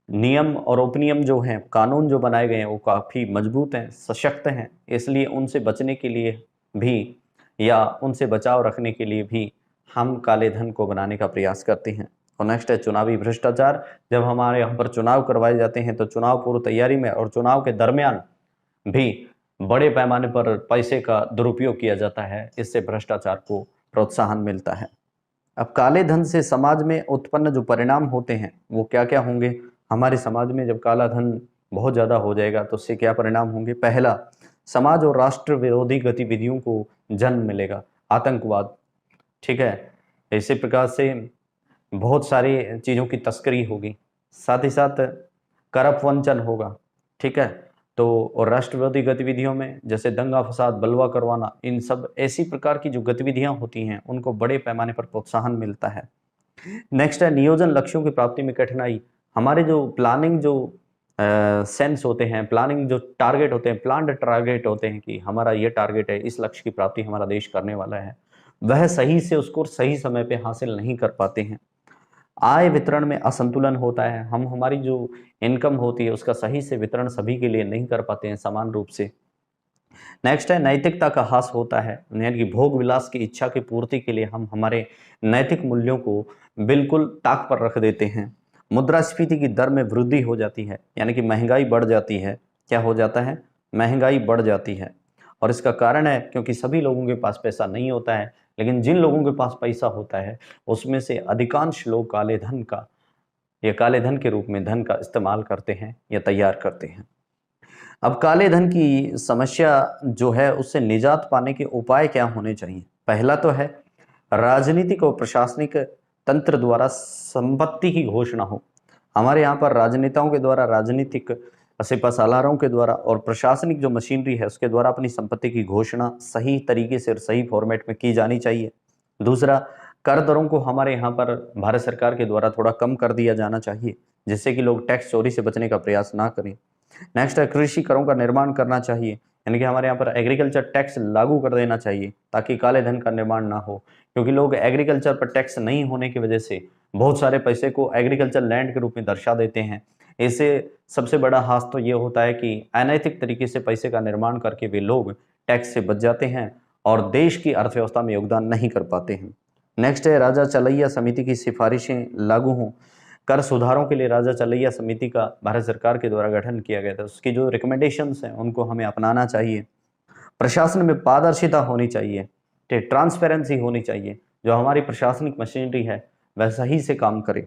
नियम और उपनियम जो हैं, कानून जो बनाए गए हैं वो काफ़ी मजबूत हैं, सशक्त हैं, इसलिए उनसे बचने के लिए भी या उनसे बचाव रखने के लिए भी हम काले धन को बनाने का प्रयास करते हैं। और नेक्स्ट है चुनावी भ्रष्टाचार। जब हमारे यहाँ पर चुनाव करवाए जाते हैं तो चुनाव पूर्व तैयारी में और चुनाव के दरमियान भी बड़े पैमाने पर पैसे का दुरुपयोग किया जाता है, इससे भ्रष्टाचार को प्रोत्साहन मिलता है। अब काले धन से समाज में उत्पन्न जो परिणाम होते हैं वो क्या क्या होंगे? हमारे समाज में जब काला धन बहुत ज़्यादा हो जाएगा तो उससे क्या परिणाम होंगे? पहला, समाज और राष्ट्र विरोधी गतिविधियों को जन्म मिलेगा, आतंकवाद, ठीक है, इसी प्रकार से बहुत सारी चीज़ों की तस्करी होगी, साथ ही साथ कर अपवंचन होगा, ठीक है। तो और राष्ट्र विरोधी गतिविधियों में जैसे दंगा फसाद, बलवा करवाना, इन सब ऐसी प्रकार की जो गतिविधियां होती हैं उनको बड़े पैमाने पर प्रोत्साहन मिलता है। नेक्स्ट है नियोजन लक्ष्यों की प्राप्ति में कठिनाई। हमारे जो प्लानिंग जो सेंस होते हैं, प्लानिंग जो टारगेट होते हैं, प्लान्ड टारगेट होते हैं कि हमारा ये टारगेट है, इस लक्ष्य की प्राप्ति हमारा देश करने वाला है, वह सही से उसको सही समय पे हासिल नहीं कर पाते हैं। आय वितरण में असंतुलन होता है, हम हमारी जो इनकम होती है उसका सही से वितरण सभी के लिए नहीं कर पाते हैं समान रूप से। नेक्स्ट है नैतिकता का ह्रास होता है, यानी कि भोग विलास की इच्छा की पूर्ति के लिए हम हमारे नैतिक मूल्यों को बिल्कुल ताक पर रख देते हैं। मुद्रास्फीति की दर में वृद्धि हो जाती है, यानी कि महंगाई बढ़ जाती है। क्या हो जाता है? महंगाई बढ़ जाती है। और इसका कारण है क्योंकि सभी लोगों के पास पैसा नहीं होता है, लेकिन जिन लोगों के पास पैसा होता है उसमें से अधिकांश लोग काले धन का या काले धन के रूप में धन का इस्तेमाल करते हैं या तैयार करते हैं। अब काले धन की समस्या जो है उससे निजात पाने के उपाय क्या होने चाहिए? पहला तो है राजनीतिक और प्रशासनिक तंत्र द्वारा संपत्ति की घोषणा हो। हमारे यहाँ पर राजनेताओं के द्वारा, राजनीतिक सिपा सालारों के द्वारा और प्रशासनिक जो मशीनरी है उसके द्वारा अपनी संपत्ति की घोषणा सही तरीके से और सही फॉर्मेट में की जानी चाहिए। दूसरा, कर दरों को हमारे यहाँ पर भारत सरकार के द्वारा थोड़ा कम कर दिया जाना चाहिए, जिससे कि लोग टैक्स चोरी से बचने का प्रयास ना करें। नेक्स्ट है कृषि करों का निर्माण करना चाहिए, यानी कि हमारे यहाँ पर एग्रीकल्चर टैक्स लागू कर देना चाहिए ताकि काले धन का निर्माण ना हो, क्योंकि लोग एग्रीकल्चर पर टैक्स नहीं होने की वजह से बहुत सारे पैसे को एग्रीकल्चर लैंड के रूप में दर्शा देते हैं। इससे सबसे बड़ा हाथ तो ये होता है कि अनैतिक तरीके से पैसे का निर्माण करके वे लोग टैक्स से बच जाते हैं और देश की अर्थव्यवस्था में योगदान नहीं कर पाते हैं। नेक्स्ट है राजा चलैया समिति की सिफारिशें लागू हों। कर सुधारों के लिए राजा चलैया समिति का भारत सरकार के द्वारा गठन किया गया था, उसकी जो रिकमेंडेशंस हैं उनको हमें अपनाना चाहिए। प्रशासन में पारदर्शिता होनी चाहिए, ट्रांसपेरेंसी होनी चाहिए, जो हमारी प्रशासनिक मशीनरी है वह सही से काम करे।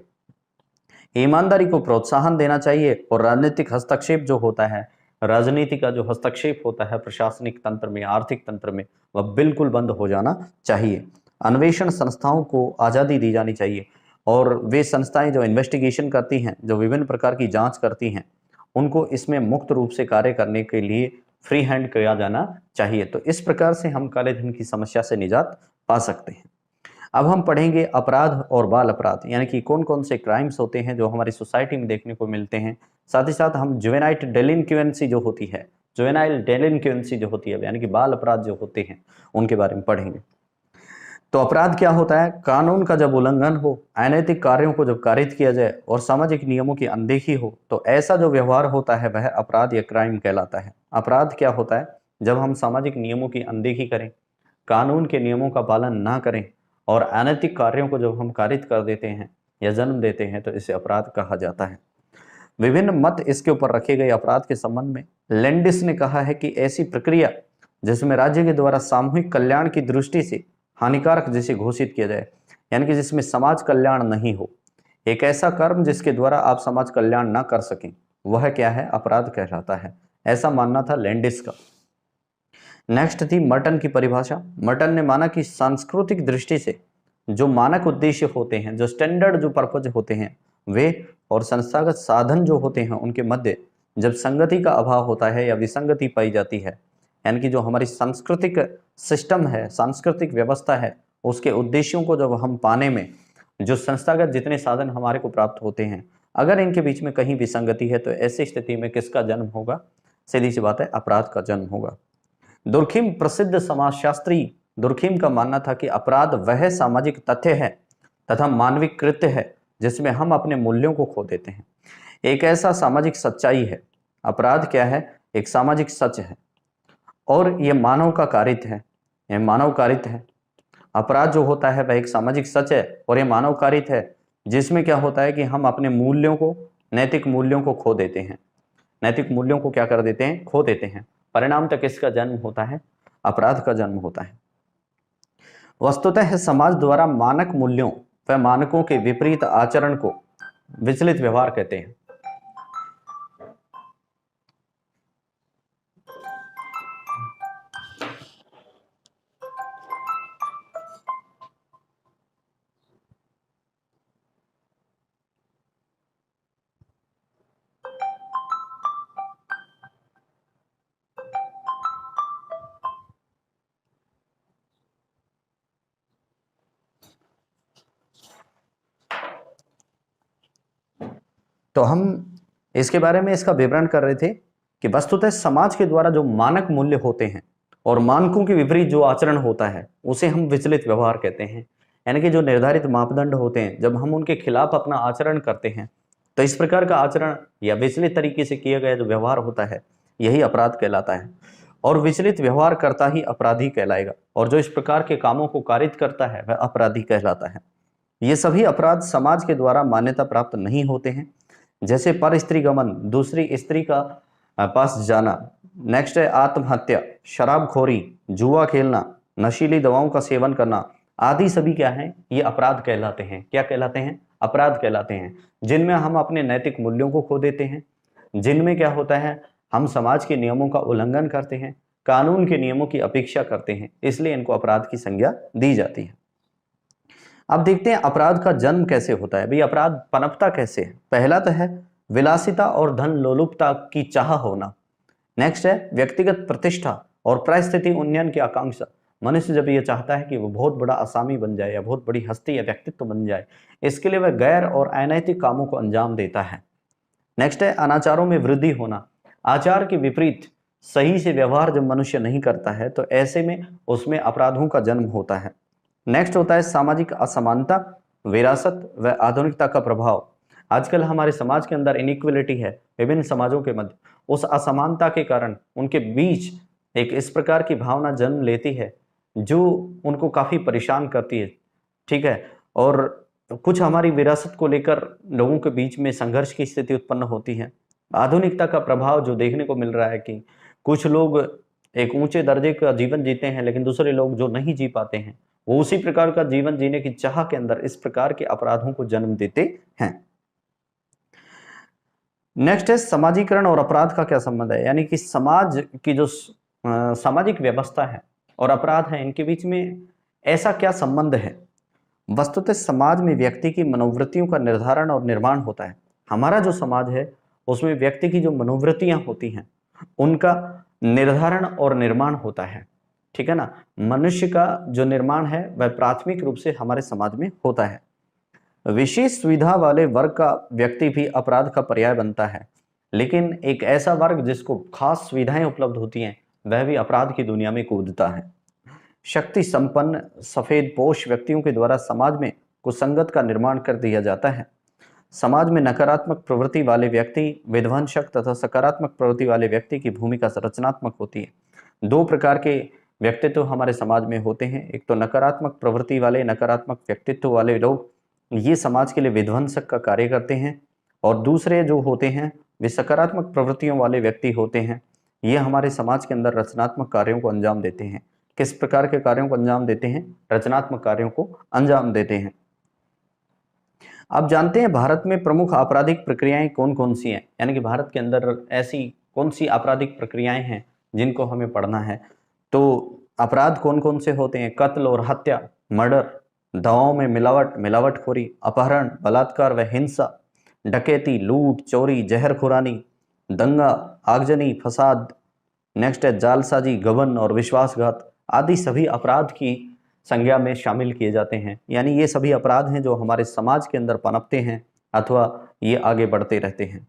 ईमानदारी को प्रोत्साहन देना चाहिए और राजनीतिक हस्तक्षेप जो होता है, राजनीति का जो हस्तक्षेप होता है प्रशासनिक तंत्र में, आर्थिक तंत्र में, वह बिल्कुल बंद हो जाना चाहिए। अन्वेषण संस्थाओं को आज़ादी दी जानी चाहिए और वे संस्थाएं जो इन्वेस्टिगेशन करती हैं, जो विभिन्न प्रकार की जांच करती हैं, उनको इसमें मुक्त रूप से कार्य करने के लिए फ्री हैंड किया जाना चाहिए। तो इस प्रकार से हम काले धन की समस्या से निजात पा सकते हैं। अब हम पढ़ेंगे अपराध और बाल अपराध, यानी कि कौन कौन से क्राइम्स होते हैं जो हमारी सोसाइटी में देखने को मिलते हैं। साथ ही साथ हम जुवेनाइल डेलिंक्वेंसी जो होती है, जुवेनाइल डेलिंक्वेंसी जो होती है यानी कि बाल अपराध जो होते हैं उनके बारे में पढ़ेंगे। तो अपराध क्या होता है? कानून का जब उल्लंघन हो, अनैतिक कार्यों को जब कारित किया जाए और सामाजिक नियमों की अनदेखी हो, तो ऐसा जो व्यवहार होता है वह अपराध या क्राइम कहलाता है। अपराध क्या होता है? जब हम सामाजिक नियमों की अनदेखी करें, कानून के नियमों का पालन ना करें और अनैतिक कार्यों को जब हम कारित कर देते हैं या जन्म देते हैं, तो इसे अपराध कहा जाता है। विभिन्न मत इसके ऊपर रखे गए अपराध के संबंध में। लैंडिस ने कहा है कि ऐसी प्रक्रिया जिसमें राज्य के द्वारा सामूहिक कल्याण की दृष्टि से हानिकारक जिसे घोषित किया जाए, यानी कि जिसमें समाज कल्याण नहीं हो, एक ऐसा कर्म जिसके द्वारा आप समाज कल्याण ना कर सकें, वह क्या है? अपराध कहलाता है। ऐसा मानना था लैंडिस का। नेक्स्ट थी मर्टन की परिभाषा। मर्टन ने माना कि सांस्कृतिक दृष्टि से जो मानक उद्देश्य होते हैं, जो स्टैंडर्ड जो पर्पज होते हैं, वे और संस्थागत साधन जो होते हैं उनके मध्य जब संगति का अभाव होता है या विसंगति पाई जाती है, यानी कि जो हमारी सांस्कृतिक सिस्टम है, सांस्कृतिक व्यवस्था है, उसके उद्देश्यों को जब हम पाने में जो संस्थागत जितने साधन हमारे को प्राप्त होते हैं, अगर इनके बीच में कहीं विसंगति है, तो ऐसी स्थिति में किसका जन्म होगा? सीधी सी बात है, अपराध का जन्म होगा। दुर्खिम प्रसिद्ध समाजशास्त्री दुर्खिम का मानना था कि अपराध वह सामाजिक तथ्य है तथा मानविक कृत्य है जिसमें हम अपने मूल्यों को खो देते हैं। एक ऐसा सामाजिक सच्चाई है। अपराध क्या है? एक सामाजिक सच है और ये मानव का कारित है। यह मानव कारित है। अपराध जो होता है वह एक सामाजिक सच है और ये मानव कारित है, जिसमें क्या होता है कि हम अपने मूल्यों को, नैतिक मूल्यों को खो देते हैं। नैतिक मूल्यों को क्या कर देते हैं? खो देते हैं। परिणाम तक इसका जन्म होता है, अपराध का जन्म होता है। वस्तुतः समाज द्वारा मानक मूल्यों व मानकों के विपरीत आचरण को विचलित व्यवहार कहते हैं। तो हम इसके बारे में इसका विवरण कर रहे थे कि वस्तुतः समाज के द्वारा जो मानक मूल्य होते हैं और मानकों के विपरीत जो आचरण होता है उसे हम विचलित व्यवहार कहते हैं। यानी कि जो निर्धारित मापदंड होते हैं, जब हम उनके खिलाफ अपना आचरण करते हैं, तो इस प्रकार का आचरण या विचलित तरीके से किया गया जो व्यवहार होता है, यही अपराध कहलाता है। और विचलित व्यवहार करता ही अपराधी कहलाएगा, और जो इस प्रकार के कामों को कारित करता है वह अपराधी कहलाता है। ये सभी अपराध समाज के द्वारा मान्यता प्राप्त नहीं होते हैं, जैसे पर स्त्री गमन, दूसरी स्त्री का पास जाना। नेक्स्ट है आत्महत्या, शराबखोरी, जुआ खेलना, नशीली दवाओं का सेवन करना आदि सभी क्या हैं? ये अपराध कहलाते हैं। क्या कहलाते हैं? अपराध कहलाते हैं, जिनमें हम अपने नैतिक मूल्यों को खो देते हैं, जिनमें क्या होता है, हम समाज के नियमों का उल्लंघन करते हैं, कानून के नियमों की अपेक्षा करते हैं, इसलिए इनको अपराध की संज्ञा दी जाती है। अब देखते हैं अपराध का जन्म कैसे होता है। भाई अपराध पनपता कैसे है? पहला तो है विलासिता और धन लोलुपता की चाह होना। नेक्स्ट है व्यक्तिगत प्रतिष्ठा और परिस्थिति उन्नयन की आकांक्षा। मनुष्य जब ये चाहता है कि वो बहुत बड़ा असामी बन जाए या बहुत बड़ी हस्ती या व्यक्तित्व बन जाए, इसके लिए वह गैर और अनैतिक कामों को अंजाम देता है। नेक्स्ट है अनाचारों में वृद्धि होना। आचार के विपरीत सही से व्यवहार जब मनुष्य नहीं करता है, तो ऐसे में उसमें अपराधों का जन्म होता है। नेक्स्ट होता है सामाजिक असमानता, विरासत व आधुनिकता का प्रभाव। आजकल हमारे समाज के अंदर इनइक्वलिटी है विभिन्न समाजों के मध्य। उस असमानता के कारण उनके बीच एक इस प्रकार की भावना जन्म लेती है जो उनको काफी परेशान करती है। ठीक है, और कुछ हमारी विरासत को लेकर लोगों के बीच में संघर्ष की स्थिति उत्पन्न होती है। आधुनिकता का प्रभाव जो देखने को मिल रहा है कि कुछ लोग एक ऊंचे दर्जे का जीवन जीते हैं, लेकिन दूसरे लोग जो नहीं जी पाते हैं, वो उसी प्रकार का जीवन जीने की चाह के अंदर इस प्रकार के अपराधों को जन्म देते हैं। नेक्स्ट है समाजीकरण और अपराध का क्या संबंध है। यानी कि समाज की जो सामाजिक व्यवस्था है और अपराध है, इनके बीच में ऐसा क्या संबंध है। वस्तुतः समाज में व्यक्ति की मनोवृत्तियों का निर्धारण और निर्माण होता है। हमारा जो समाज है उसमें व्यक्ति की जो मनोवृत्तियां होती हैं उनका निर्धारण और निर्माण होता है। ठीक है ना, मनुष्य का जो निर्माण है वह प्राथमिक रूप से हमारे समाज में होता है। विशेष सुविधा वाले वर्ग का व्यक्ति भी अपराध का पर्याय बनता है, लेकिन एक ऐसा वर्ग जिसको खास सुविधाएं उपलब्ध होती हैं वह भी अपराध की दुनिया में कूदता है। शक्ति संपन्न सफेद पोश व्यक्तियों के द्वारा समाज में कुसंगत का निर्माण कर दिया जाता है। समाज में नकारात्मक प्रवृत्ति वाले व्यक्ति विध्वंसक तथा सकारात्मक प्रवृत्ति वाले व्यक्ति की भूमिका रचनात्मक होती है। दो प्रकार के व्यक्तित्व हमारे समाज में होते हैं। एक तो नकारात्मक प्रवृत्ति वाले, नकारात्मक व्यक्तित्व वाले लोग, ये समाज के लिए विध्वंसक का कार्य करते हैं, और दूसरे जो होते हैं वे सकारात्मक प्रवृत्तियों वाले व्यक्ति होते हैं। ये हमारे समाज के अंदर रचनात्मक कार्यों को अंजाम देते हैं। किस प्रकार के कार्यों को अंजाम देते हैं? रचनात्मक कार्यों को अंजाम देते हैं। आप जानते हैं भारत में प्रमुख आपराधिक प्रक्रियाएं कौन कौन सी हैं, यानी कि भारत के अंदर ऐसी कौन सी आपराधिक प्रक्रियाएं हैं जिनको हमें पढ़ना है। तो अपराध कौन कौन से होते हैं? कत्ल और हत्या, मर्डर, दवाओं में मिलावट, मिलावटखोरी, अपहरण, बलात्कार व हिंसा, डकैती, लूट, चोरी, जहरखुरानी, दंगा, आगजनी, फसाद, नेक्स्ट है जालसाजी, गबन और विश्वासघात आदि सभी अपराध की संज्ञा में शामिल किए जाते हैं। यानी ये सभी अपराध हैं जो हमारे समाज के अंदर पनपते हैं अथवा ये आगे बढ़ते रहते हैं।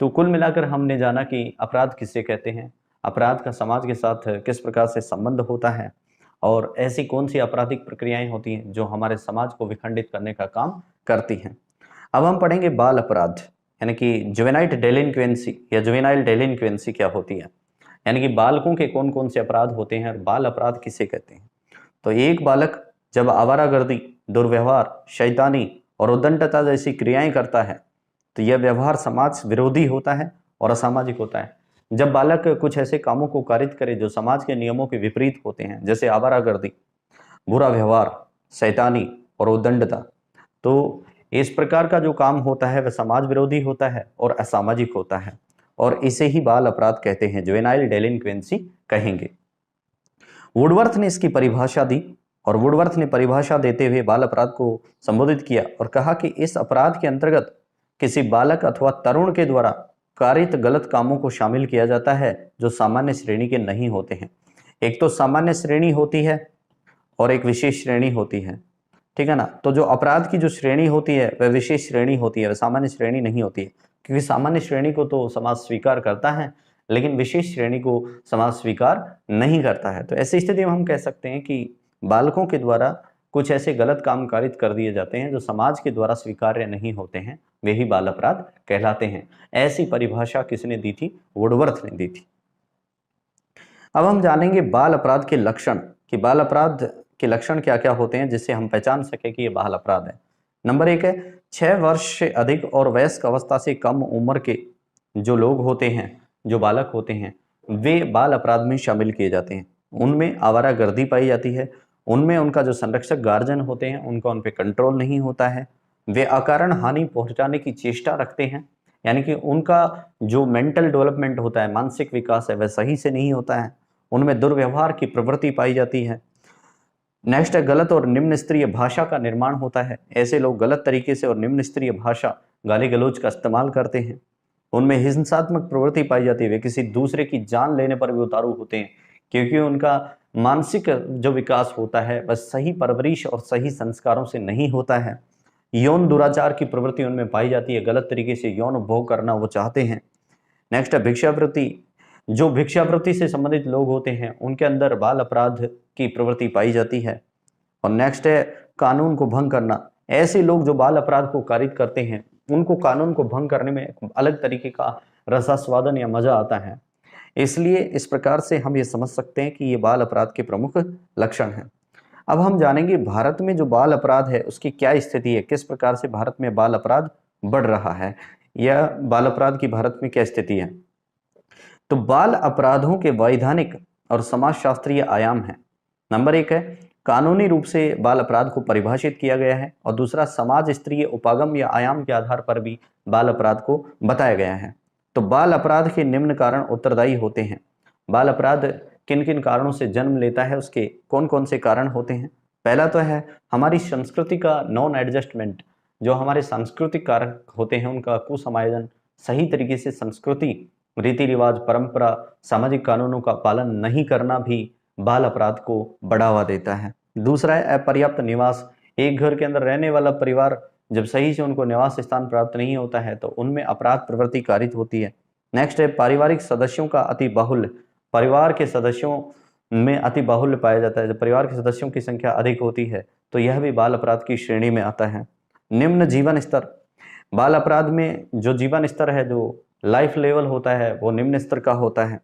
तो कुल मिलाकर हमने जाना कि अपराध किसे कहते हैं, अपराध का समाज के साथ किस प्रकार से संबंध होता है, और ऐसी कौन सी आपराधिक प्रक्रियाएं होती हैं जो हमारे समाज को विखंडित करने का काम करती हैं। अब हम पढ़ेंगे बाल अपराध, यानी कि जुवेनाइल डेलिंक्वेंसी या जुवेनाइल डेलिंक्वेंसी क्या होती है, यानी कि बालकों के कौन कौन से अपराध होते हैं और बाल अपराध किसे कहते हैं। तो एक बालक जब आवारागर्दी, दुर्व्यवहार, शैतानी और उद्दंडता जैसी क्रियाएं करता है तो यह व्यवहार समाज विरोधी होता है और असामाजिक होता है। जब बालक कुछ ऐसे कामों को कारित करे जो समाज के नियमों के विपरीत होते हैं, जैसे आवारागर्दी, बुरा व्यवहार, शैतानी और उद्दंडता, तो इस प्रकार का जो काम होता है वह समाज विरोधी होता है और असामाजिक होता है, और इसे ही बाल अपराध कहते हैं, जुवेनाइल डेलिंक्वेंसी कहेंगे। वुडवर्थ ने इसकी परिभाषा दी, और वुडवर्थ ने परिभाषा देते हुए बाल अपराध को संबोधित किया और कहा कि इस अपराध के अंतर्गत किसी बालक अथवा तरुण के द्वारा कारित गलत कामों को शामिल किया जाता है जो सामान्य श्रेणी के नहीं होते हैं। एक तो सामान्य श्रेणी होती है और एक विशेष श्रेणी होती है, ठीक है ना। तो जो अपराध की जो श्रेणी होती है वह विशेष श्रेणी होती है, वह सामान्य श्रेणी नहीं होती है, क्योंकि सामान्य श्रेणी को तो समाज स्वीकार करता है लेकिन विशेष श्रेणी को समाज स्वीकार नहीं करता है। तो ऐसी स्थिति में हम कह सकते हैं कि बालकों के द्वारा कुछ ऐसे गलत काम कारित कर दिए जाते हैं जो समाज के द्वारा स्वीकार्य नहीं होते हैं, वे ही बाल अपराध कहलाते हैं। ऐसी परिभाषा किसने दी थी? वुडवर्थ ने दी थी। अब हम जानेंगे बाल अपराध के लक्षण, कि बाल अपराध के लक्षण क्या क्या होते हैं जिससे हम पहचान सके कि ये बाल अपराध है। नंबर 1 है 6 वर्ष से अधिक और वयस्क अवस्था से कम उम्र के जो लोग होते हैं, जो बालक होते हैं, वे बाल अपराध में शामिल किए जाते हैं। उनमें आवारागर्दी पाई जाती है, उनमें उनका जो संरक्षक गार्जियन होते हैं उनका उन पे कंट्रोल नहीं होता है, वे अकारण हानि पहुंचाने की चेष्टा रखते हैं, यानी कि उनका जो मेंटल डेवलपमेंट होता है, मानसिक विकास है, वह सही से नहीं होता है, उनमें दुर्व्यवहार की प्रवृत्ति पाई जाती है। नेक्स्ट है गलत और निम्न स्तरीय भाषा का निर्माण होता है। ऐसे लोग गलत तरीके से और निम्न स्तरीय भाषा, गाली गलौज का इस्तेमाल करते हैं। उनमें हिंसात्मक प्रवृत्ति पाई जाती है, वे किसी दूसरे की जान लेने पर भी उतारू होते हैं, क्योंकि उनका मानसिक जो विकास होता है वह सही परवरिश और सही संस्कारों से नहीं होता है। यौन दुराचार की प्रवृत्ति उनमें पाई जाती है, गलत तरीके से यौन उपभोग करना वो चाहते हैं। नेक्स्ट है भिक्षावृत्ति, जो भिक्षावृत्ति से संबंधित लोग होते हैं उनके अंदर बाल अपराध की प्रवृत्ति पाई जाती है। और नेक्स्ट है कानून को भंग करना, ऐसे लोग जो बाल अपराध को कारित करते हैं उनको कानून को भंग करने में एक अलग तरीके का रसास्वादन या मजा आता है। इसलिए इस प्रकार से हम ये समझ सकते हैं कि ये बाल अपराध के प्रमुख लक्षण हैं। अब हम जानेंगे भारत में जो बाल अपराध है उसकी क्या स्थिति है, किस प्रकार से भारत में बाल अपराध बढ़ रहा है, या बाल अपराध की भारत में क्या स्थिति है। तो बाल अपराधों के वैधानिक और समाजशास्त्रीय आयाम है। नंबर 1 है कानूनी रूप से बाल अपराध को परिभाषित किया गया है, और दूसरा समाज स्तरीय उपागम या आयाम के आधार पर भी बाल अपराध को बताया गया है। तो बाल अपराध के निम्न कारण उत्तरदायी होते हैं। बाल अपराध किन किन कारणों से जन्म लेता है, उसके कौन कौन से कारण होते हैं। पहला तो है हमारी संस्कृति का नॉन एडजस्टमेंट, जो हमारे सांस्कृतिक कारक होते हैं उनका कुसमायोजन, सही तरीके से संस्कृति, रीति रिवाज, परंपरा, सामाजिक कानूनों का पालन नहीं करना भी बाल अपराध को बढ़ावा देता है। दूसरा है अपर्याप्त निवास, एक घर के अंदर रहने वाला परिवार जब सही से उनको निवास स्थान प्राप्त नहीं होता है तो उनमें अपराध प्रवृत्ति कारित होती है। नेक्स्ट है पारिवारिक सदस्यों का अति बाहुल्य, परिवार के सदस्यों में अति बाहुल्य पाया जाता है, जब परिवार के सदस्यों की संख्या अधिक होती है तो यह भी बाल अपराध की श्रेणी में आता है। निम्न जीवन स्तर, बाल अपराध में जो जीवन स्तर है, जो लाइफ लेवल होता है, वो निम्न स्तर का होता है।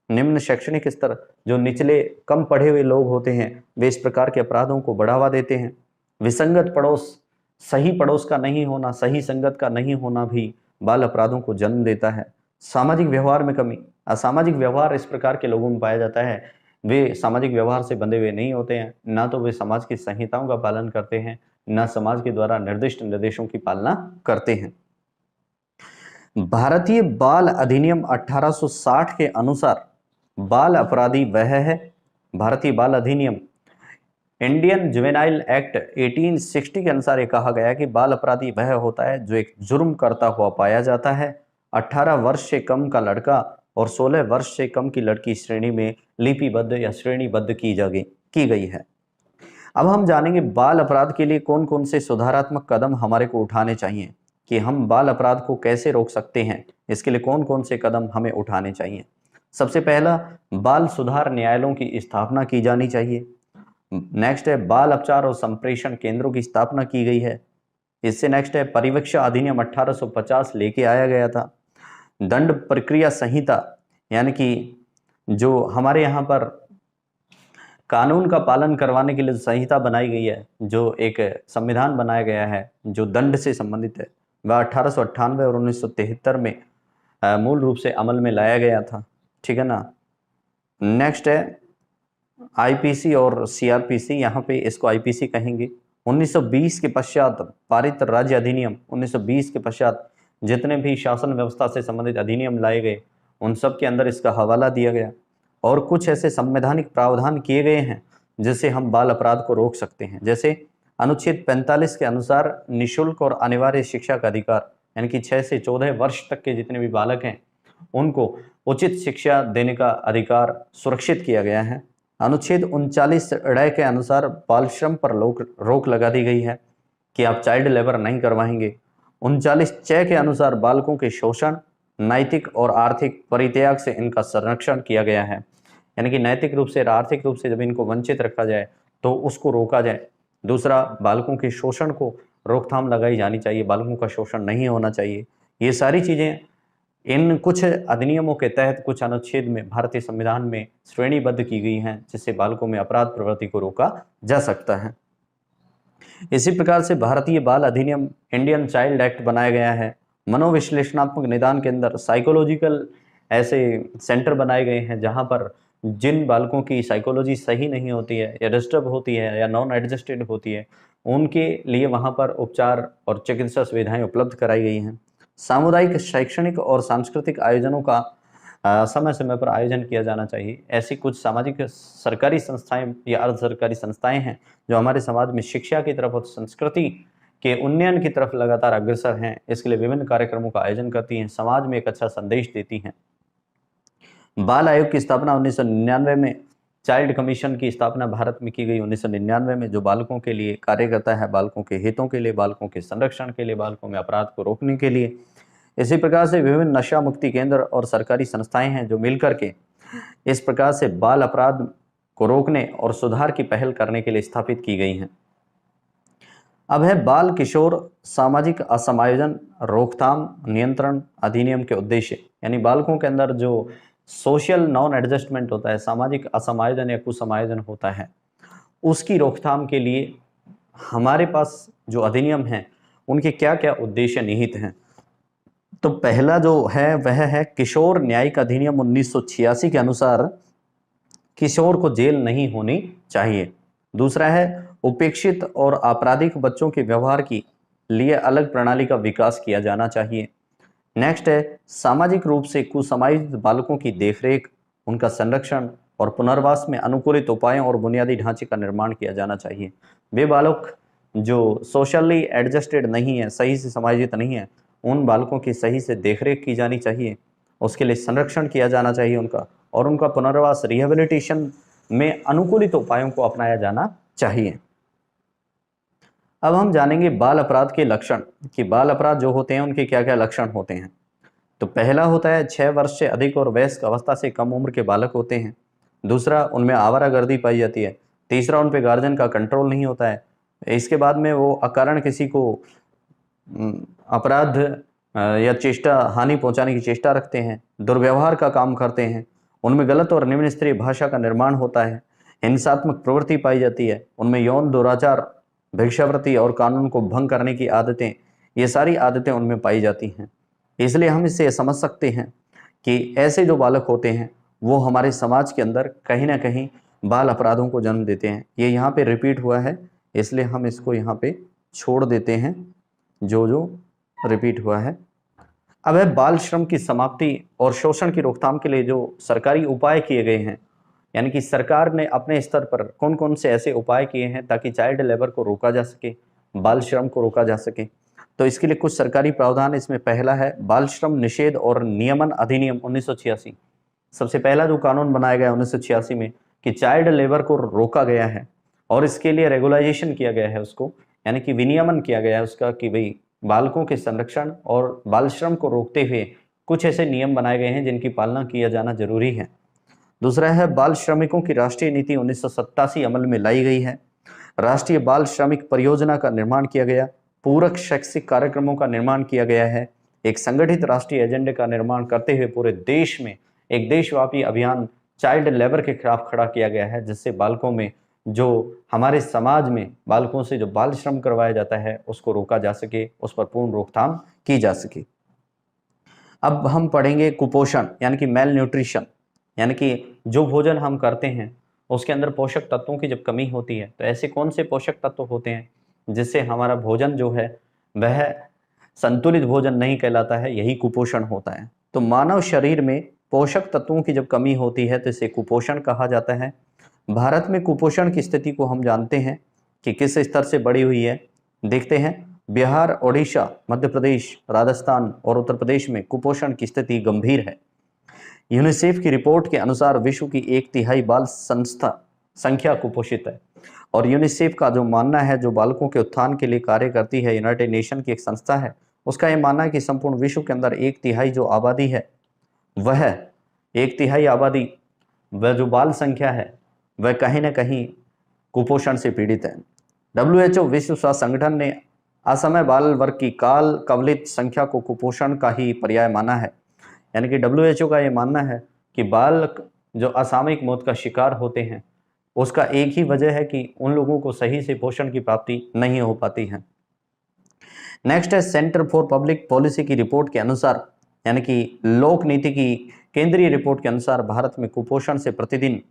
निम्न शैक्षणिक स्तर, जो निचले कम पढ़े हुए लोग होते हैं वे इस प्रकार के अपराधों को बढ़ावा देते हैं। विसंगत पड़ोस, सही पड़ोस का नहीं होना, सही संगत का नहीं होना भी बाल अपराधों को जन्म देता है। सामाजिक व्यवहार में कमी, असामाजिक व्यवहार इस प्रकार के लोगों में पाया जाता है, वे सामाजिक व्यवहार से बंधे हुए नहीं होते हैं, ना तो वे समाज की संहिताओं का पालन करते हैं, ना समाज के द्वारा निर्दिष्ट निर्देशों की पालना करते हैं। भारतीय बाल अधिनियम 1860 के अनुसार बाल अपराधी वह है, भारतीय बाल अधिनियम इंडियन जुवेनाइल एक्ट 1860 के अनुसार ये कहा गया कि बाल अपराधी वह होता है जो एक जुर्म करता हुआ पाया जाता है। 18 वर्ष से कम का लड़का और 16 वर्ष से कम की लड़की श्रेणी में लिपिबद्ध या श्रेणीबद्ध की गई है। अब हम जानेंगे बाल अपराध के लिए कौन कौन से सुधारात्मक कदम हमारे को उठाने चाहिए, कि हम बाल अपराध को कैसे रोक सकते हैं, इसके लिए कौन कौन से कदम हमें उठाने चाहिए। सबसे पहला, बाल सुधार न्यायालयों की स्थापना की जानी चाहिए। नेक्स्ट है बाल उपचार और संप्रेषण केंद्रों की स्थापना की गई है। इससे नेक्स्ट है परिवीक्षा अधिनियम 1850 लेके आया गया था। दंड प्रक्रिया संहिता, यानी कि जो हमारे यहाँ पर कानून का पालन करवाने के लिए संहिता बनाई गई है, जो एक संविधान बनाया गया है जो दंड से संबंधित है, वह 1898 और 1973 में मूल रूप से अमल में लाया गया था। ठीक है ना। नेक्स्ट है आईपीसी और सीआरपीसी, यहाँ पे इसको आईपीसी कहेंगे। 1920 के पश्चात पारित राज्य अधिनियम, 1920 के पश्चात जितने भी शासन व्यवस्था से संबंधित अधिनियम लाए गए उन सब के अंदर इसका हवाला दिया गया, और कुछ ऐसे संवैधानिक प्रावधान किए गए हैं जिससे हम बाल अपराध को रोक सकते हैं। जैसे अनुच्छेद 45 के अनुसार निःशुल्क और अनिवार्य शिक्षा का अधिकार, यानी कि 6 से 14 वर्ष तक के जितने भी बालक हैं उनको उचित शिक्षा देने का अधिकार सुरक्षित किया गया है। अनुच्छेद 39 ड के अनुसार बाल श्रम पर रोक लगा दी गई है कि आप चाइल्ड लेबर नहीं करवाएंगे। 39 च के अनुसार बालकों के शोषण, नैतिक और आर्थिक परित्याग से इनका संरक्षण किया गया है, यानी कि नैतिक रूप से और आर्थिक रूप से जब इनको वंचित रखा जाए तो उसको रोका जाए। दूसरा, बालकों के शोषण को रोकथाम लगाई जानी चाहिए, बालकों का शोषण नहीं होना चाहिए। ये सारी चीजें इन कुछ अधिनियमों के तहत कुछ अनुच्छेद में भारतीय संविधान में श्रेणीबद्ध की गई हैं, जिससे बालकों में अपराध प्रवृत्ति को रोका जा सकता है। इसी प्रकार से भारतीय बाल अधिनियम इंडियन चाइल्ड एक्ट बनाया गया है। मनोविश्लेषणात्मक निदान के अंदर साइकोलॉजिकल ऐसे सेंटर बनाए गए हैं जहां पर जिन बालकों की साइकोलॉजी सही नहीं होती है या डिस्टर्ब होती है या नॉन एडजस्टेड होती है, उनके लिए वहां पर उपचार और चिकित्सा सुविधाएं उपलब्ध कराई गई हैं। सामुदायिक, शैक्षणिक और सांस्कृतिक आयोजनों का समय समय पर आयोजन किया जाना चाहिए। ऐसी कुछ सामाजिक सरकारी संस्थाएं या अर्ध सरकारी संस्थाएं हैं जो हमारे समाज में शिक्षा की तरफ और संस्कृति के उन्नयन की तरफ लगातार अग्रसर हैं। इसके लिए विभिन्न कार्यक्रमों का आयोजन करती हैं, समाज में एक अच्छा संदेश देती हैं। बाल आयोग की स्थापना 1999 में, चाइल्ड कमीशन की स्थापना भारत में की गई 1999 में, जो बालकों के लिए कार्य करता है, बालकों के हितों के लिए, बालकों के संरक्षण के लिए, बालकों में अपराध को रोकने के लिए। इसी प्रकार से विभिन्न नशा मुक्ति केंद्र और सरकारी संस्थाएं हैं जो मिलकर के इस प्रकार से बाल अपराध को रोकने और सुधार की पहल करने के लिए स्थापित की गई हैं। अब है बाल किशोर सामाजिक असमायोजन रोकथाम नियंत्रण अधिनियम के उद्देश्य, यानी बालकों के अंदर जो सोशल नॉन एडजस्टमेंट होता है, सामाजिक असमायोजन या कुसमायोजन होता है, उसकी रोकथाम के लिए हमारे पास जो अधिनियम हैं उनके क्या क्या उद्देश्य निहित हैं। तो पहला जो है वह है किशोर न्यायिक अधिनियम 1986 के अनुसार किशोर को जेल नहीं होनी चाहिए। दूसरा है उपेक्षित और आपराधिक बच्चों के व्यवहार की लिए अलग प्रणाली का विकास किया जाना चाहिए। नेक्स्ट है सामाजिक रूप से कुसमायोजित बालकों की देखरेख, उनका संरक्षण और पुनर्वास में अनुकूलित उपायों और बुनियादी ढांचे का निर्माण किया जाना चाहिए। वे बालक जो सोशली एडजस्टेड नहीं है, सही से समायोजित नहीं है, उन बालकों की सही से देखरेख की जानी चाहिए, उसके लिए संरक्षण किया जाना चाहिए उनका, और उनका पुनर्वास रिहेबिलिटेशन में अनुकूलित उपायों को अपनाया जाना चाहिए। अब हम जानेंगे बाल अपराध के लक्षण, कि बाल अपराध जो होते हैं उनके क्या क्या लक्षण होते हैं। तो पहला होता है 6 वर्ष से अधिक और वयस्क अवस्था से कम उम्र के बालक होते हैं। दूसरा उनमें आवारागर्दी पाई जाती है, तीसरा उन पे गार्जियन का कंट्रोल नहीं होता है, इसके बाद में वो अकारण किसी को अपराध या चेष्टा हानि पहुंचाने की चेष्टा रखते हैं, दुर्व्यवहार का काम करते हैं, उनमें गलत और निम्न स्तरीय भाषा का निर्माण होता है, हिंसात्मक प्रवृत्ति पाई जाती है, उनमें यौन दुराचार, भिक्षावृत्ति और कानून को भंग करने की आदतें, ये सारी आदतें उनमें पाई जाती हैं। इसलिए हम इससे समझ सकते हैं कि ऐसे जो बालक होते हैं वो हमारे समाज के अंदर कहीं ना कहीं बाल अपराधों को जन्म देते हैं। ये यहाँ पे रिपीट हुआ है, इसलिए हम इसको यहाँ पे छोड़ देते हैं जो जो रिपीट हुआ है। अब है बाल श्रम की समाप्ति और शोषण की रोकथाम के लिए जो सरकारी उपाय किए गए हैं, यानी कि सरकार ने अपने स्तर पर कौन कौन से ऐसे उपाय किए हैं ताकि चाइल्ड लेबर को रोका जा सके, बाल श्रम को रोका जा सके। तो इसके लिए कुछ सरकारी प्रावधान, इसमें पहला है बाल श्रम निषेध और नियमन अधिनियम 1986। सबसे पहला जो कानून बनाया गया 1986 में कि चाइल्ड लेबर को रोका गया है और इसके लिए रेगुलाइजेशन किया गया है उसको, यानी कि विनियमन किया गया है उसका कि भाई बालकों के संरक्षण और बाल श्रम को रोकते हुए कुछ ऐसे नियम बनाए गए हैं जिनकी पालना किया जाना जरूरी है। दूसरा है बाल श्रमिकों की राष्ट्रीय नीति 1987 अमल में लाई गई है। राष्ट्रीय बाल श्रमिक परियोजना का निर्माण किया गया, पूरक शैक्षिक कार्यक्रमों का निर्माण किया गया है, एक संगठित राष्ट्रीय एजेंडे का निर्माण करते हुए पूरे देश में एक देशव्यापी अभियान चाइल्ड लेबर के खिलाफ खड़ा किया गया है, जिससे बालकों में जो हमारे समाज में बालकों से जो बाल श्रम करवाया जाता है उसको रोका जा सके, उस पर पूर्ण रोकथाम की जा सके। अब हम पढ़ेंगे कुपोषण यानी कि मेल न्यूट्रिशन, यानी कि जो भोजन हम करते हैं उसके अंदर पोषक तत्वों की जब कमी होती है तो ऐसे कौन से पोषक तत्व होते हैं जिससे हमारा भोजन जो है वह संतुलित भोजन नहीं कहलाता है, यही कुपोषण होता है। तो मानव शरीर में पोषक तत्वों की जब कमी होती है तो इसे कुपोषण कहा जाता है। भारत में कुपोषण की स्थिति को हम जानते हैं कि किस स्तर से बढ़ी हुई है। देखते हैं, बिहार, ओडिशा, मध्य प्रदेश, राजस्थान और उत्तर प्रदेश में कुपोषण की स्थिति गंभीर है। यूनिसेफ की रिपोर्ट के अनुसार विश्व की 1/3 बाल संख्या कुपोषित है और यूनिसेफ का जो मानना है, जो बालकों के उत्थान के लिए कार्य करती है, यूनाइटेड नेशन की एक संस्था है, उसका यह मानना है कि संपूर्ण विश्व के अंदर 1/3 जो आबादी है वह 1/3 आबादी वह जो बाल संख्या है वह कहीं ना कहीं कुपोषण से पीड़ित है। WHO विश्व स्वास्थ्य संगठन ने असमय बाल वर्ग की काल कवलित संख्या को कुपोषण का ही पर्याय माना है। यानी कि WHO का यह मानना है कि बालक जो असामयिक मौत का शिकार होते हैं उसका एक ही वजह है कि उन लोगों को सही से पोषण की प्राप्ति नहीं हो पाती है। नेक्स्ट है सेंटर फॉर पब्लिक पॉलिसी की रिपोर्ट के अनुसार, यानी कि लोक नीति की केंद्रीय रिपोर्ट के अनुसार भारत में कुपोषण से प्रतिदिन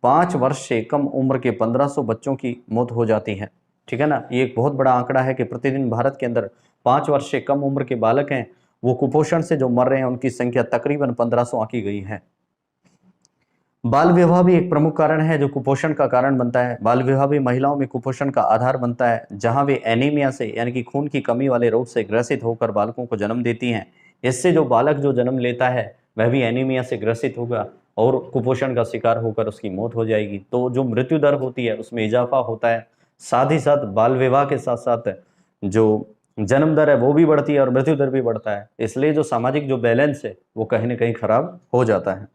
5 वर्ष से कम उम्र के 1500 बच्चों की मौत हो जाती है। ठीक है ना, ये एक बहुत बड़ा आंकड़ा है कि प्रतिदिन भारत के अंदर 5 वर्ष से कम उम्र के बालक हैं वो कुपोषण से जो मर रहे हैं उनकी संख्या तकरीबन 1500 आंकी गई है। बाल विवाह भी एक प्रमुख कारण है जो कुपोषण का कारण बनता है। बाल विवाह भी महिलाओं में कुपोषण का आधार बनता है, जहां वे एनीमिया से यानी कि खून की कमी वाले रोग से ग्रसित होकर बालकों को जन्म देती हैं। इससे जो बालक जो जन्म लेता है वह भी एनीमिया से ग्रसित होगा और कुपोषण का शिकार होकर उसकी मौत हो जाएगी। तो जो मृत्यु दर होती है उसमें इजाफा होता है, साथ ही साथ बाल विवाह के साथ साथ जो जन्म दर है वो भी बढ़ती है और मृत्यु दर भी बढ़ता है। इसलिए जो सामाजिक जो बैलेंस है वो कहीं ना कहीं खराब हो जाता है।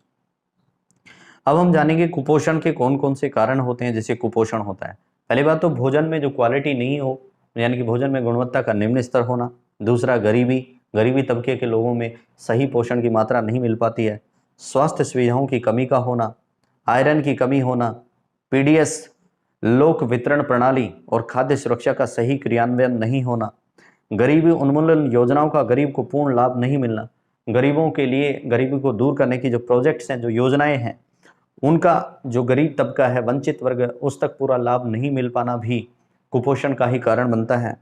अब हम जानेंगे कुपोषण के कौन कौन से कारण होते हैं जिससे कुपोषण होता है। पहली बात तो भोजन में जो क्वालिटी नहीं हो, यानी कि भोजन में गुणवत्ता का निम्न स्तर होना। दूसरा गरीबी तबके के लोगों में सही पोषण की मात्रा नहीं मिल पाती है। स्वास्थ्य सुविधाओं की कमी का होना, आयरन की कमी होना, PDS लोक वितरण प्रणाली और खाद्य सुरक्षा का सही क्रियान्वयन नहीं होना, गरीबी उन्मूलन योजनाओं का गरीब को पूर्ण लाभ नहीं मिलना, गरीबों के लिए गरीबी को दूर करने की जो प्रोजेक्ट्स हैं, जो योजनाएं हैं, उनका जो गरीब तबका है, वंचित वर्ग, उस तक पूरा लाभ नहीं मिल पाना भी कुपोषण का ही कारण बनता है।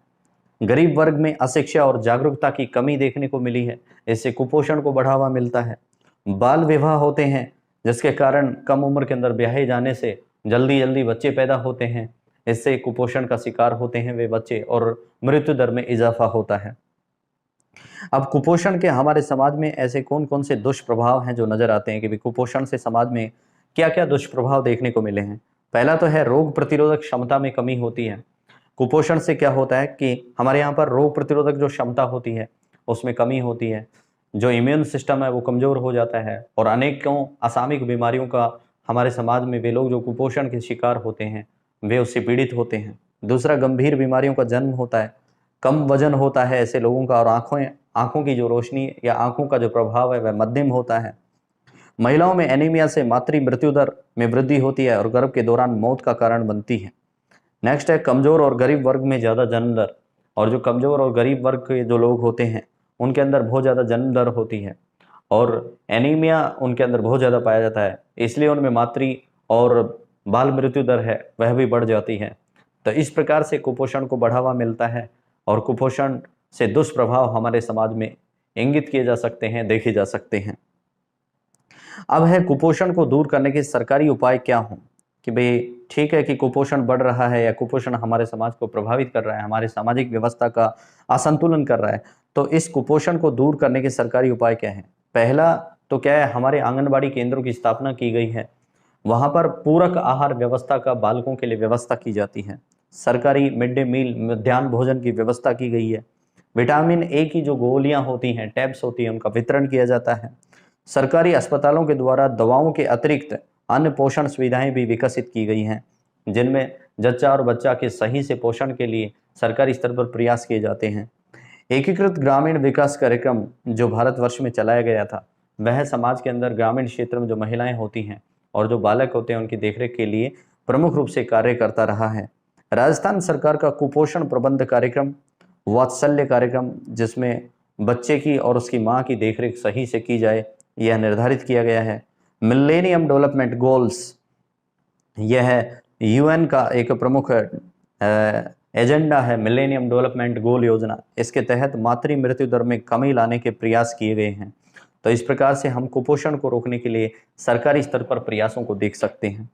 गरीब वर्ग में अशिक्षा और जागरूकता की कमी देखने को मिली है, इससे कुपोषण को बढ़ावा मिलता है। बाल विवाह होते हैं जिसके कारण कम उम्र के अंदर ब्याहे जाने से जल्दी जल्दी बच्चे पैदा होते हैं, इससे कुपोषण का शिकार होते हैं वे बच्चे और मृत्यु दर में इजाफा होता है। अब कुपोषण के हमारे समाज में ऐसे कौन कौन से दुष्प्रभाव हैं जो नजर आते हैं कि कुपोषण से समाज में क्या क्या दुष्प्रभाव देखने को मिले हैं। पहला तो है रोग प्रतिरोधक क्षमता में कमी होती है। कुपोषण से क्या होता है कि हमारे यहाँ पर रोग प्रतिरोधक जो क्षमता होती है उसमें कमी होती है, जो इम्यून सिस्टम है वो कमजोर हो जाता है और अनेकों असामयिक बीमारियों का हमारे समाज में वे लोग जो कुपोषण के शिकार होते हैं वे उससे पीड़ित होते हैं। दूसरा, गंभीर बीमारियों का जन्म होता है, कम वजन होता है ऐसे लोगों का, और आंखों की जो रोशनी या आंखों का जो प्रभाव है वह मध्यम होता है। महिलाओं में एनीमिया से मातृ मृत्यु दर में वृद्धि होती है और गर्भ के दौरान मौत का कारण बनती है। नेक्स्ट है कमजोर और गरीब वर्ग में ज़्यादा जन्म दर, और जो कमजोर और गरीब वर्ग के जो लोग होते हैं उनके अंदर बहुत ज़्यादा जन्म दर होती है और एनीमिया उनके अंदर बहुत ज़्यादा पाया जाता है, इसलिए उनमें मातृ और बाल मृत्यु दर है वह भी बढ़ जाती है। तो इस प्रकार से कुपोषण को बढ़ावा मिलता है और कुपोषण से दुष्प्रभाव हमारे समाज में इंगित किए जा सकते हैं, देखे जा सकते हैं। अब है कुपोषण को दूर करने के सरकारी उपाय क्या हों, कि भाई ठीक है कि कुपोषण बढ़ रहा है या कुपोषण हमारे समाज को प्रभावित कर रहा है, हमारे सामाजिक व्यवस्था का असंतुलन कर रहा है, तो इस कुपोषण को दूर करने के सरकारी उपाय क्या हैं। पहला तो क्या है, हमारे आंगनबाड़ी केंद्रों की स्थापना की गई है, वहां पर पूरक आहार व्यवस्था का बालकों के लिए व्यवस्था की जाती है। सरकारी मिड डे मील मध्याह्न भोजन की व्यवस्था की गई है। विटामिन ए की जो गोलियां होती हैं, टैब्स होती हैं, उनका वितरण किया जाता है। सरकारी अस्पतालों के द्वारा दवाओं के अतिरिक्त अन्य पोषण सुविधाएं भी विकसित की गई हैं, जिनमें जच्चा और बच्चा के सही से पोषण के लिए सरकारी स्तर पर प्रयास किए जाते हैं। एकीकृत ग्रामीण विकास कार्यक्रम जो भारतवर्ष में चलाया गया था, वह समाज के अंदर ग्रामीण क्षेत्र में जो महिलाएं होती हैं और जो बालक होते हैं उनकी देखरेख के लिए प्रमुख रूप से कार्य करता रहा है। राजस्थान सरकार का कुपोषण प्रबंध कार्यक्रम, वात्सल्य कार्यक्रम, जिसमें बच्चे की और उसकी माँ की देखरेख सही से की जाए, यह निर्धारित किया गया है। मिलेनियम डेवलपमेंट गोल्स, यह यूएन का एक प्रमुख एजेंडा है, मिलेनियम डेवलपमेंट गोल योजना। इसके तहत मातृ मृत्यु दर में कमी लाने के प्रयास किए गए हैं। तो इस प्रकार से हम कुपोषण को रोकने के लिए सरकारी स्तर पर प्रयासों को देख सकते हैं।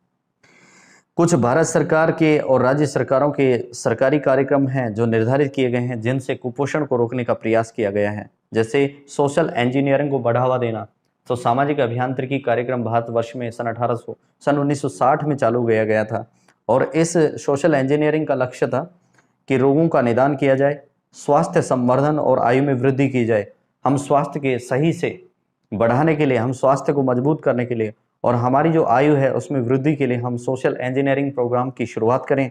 कुछ भारत सरकार के और राज्य सरकारों के सरकारी कार्यक्रम हैं जो निर्धारित किए गए हैं, जिनसे कुपोषण को रोकने का प्रयास किया गया है। जैसे सोशल इंजीनियरिंग को बढ़ावा देना, तो सामाजिक अभियांत्रिकी कार्यक्रम भारतवर्ष में सन 1960 में चालू किया गया था, और इस सोशल इंजीनियरिंग का लक्ष्य था कि रोगों का निदान किया जाए, स्वास्थ्य संवर्धन और आयु में वृद्धि की जाए। हम स्वास्थ्य के सही से बढ़ाने के लिए, हम स्वास्थ्य को मजबूत करने के लिए और हमारी जो आयु है उसमें वृद्धि के लिए हम सोशल इंजीनियरिंग प्रोग्राम की शुरुआत करें।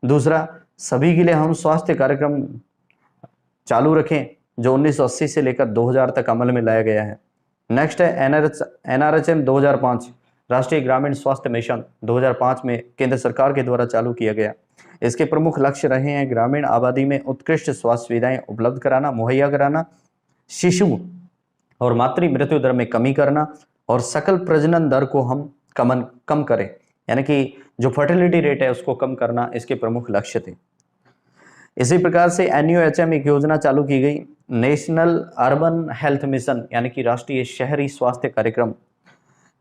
दूसरा, सभी के लिए हम स्वास्थ्य कार्यक्रम चालू रखें जो 1980 से लेकर 2000 तक अमल में लाया गया है। नेक्स्ट है एनआरएचएम 2005, राष्ट्रीय ग्रामीण स्वास्थ्य मिशन 2005 में केंद्र सरकार के द्वारा चालू किया गया। इसके प्रमुख लक्ष्य रहे हैं ग्रामीण आबादी में उत्कृष्ट स्वास्थ्य सुविधाएं उपलब्ध कराना, मुहैया कराना, शिशु और मातृ मृत्यु दर में कमी करना और सकल प्रजनन दर को हम कम करें, यानी कि जो फर्टिलिटी रेट है उसको कम करना इसके प्रमुख लक्ष्य थे। इसी प्रकार से एनयूएचएम एक योजना चालू की गई, नेशनल अर्बन हेल्थ मिशन, यानी कि राष्ट्रीय शहरी स्वास्थ्य कार्यक्रम,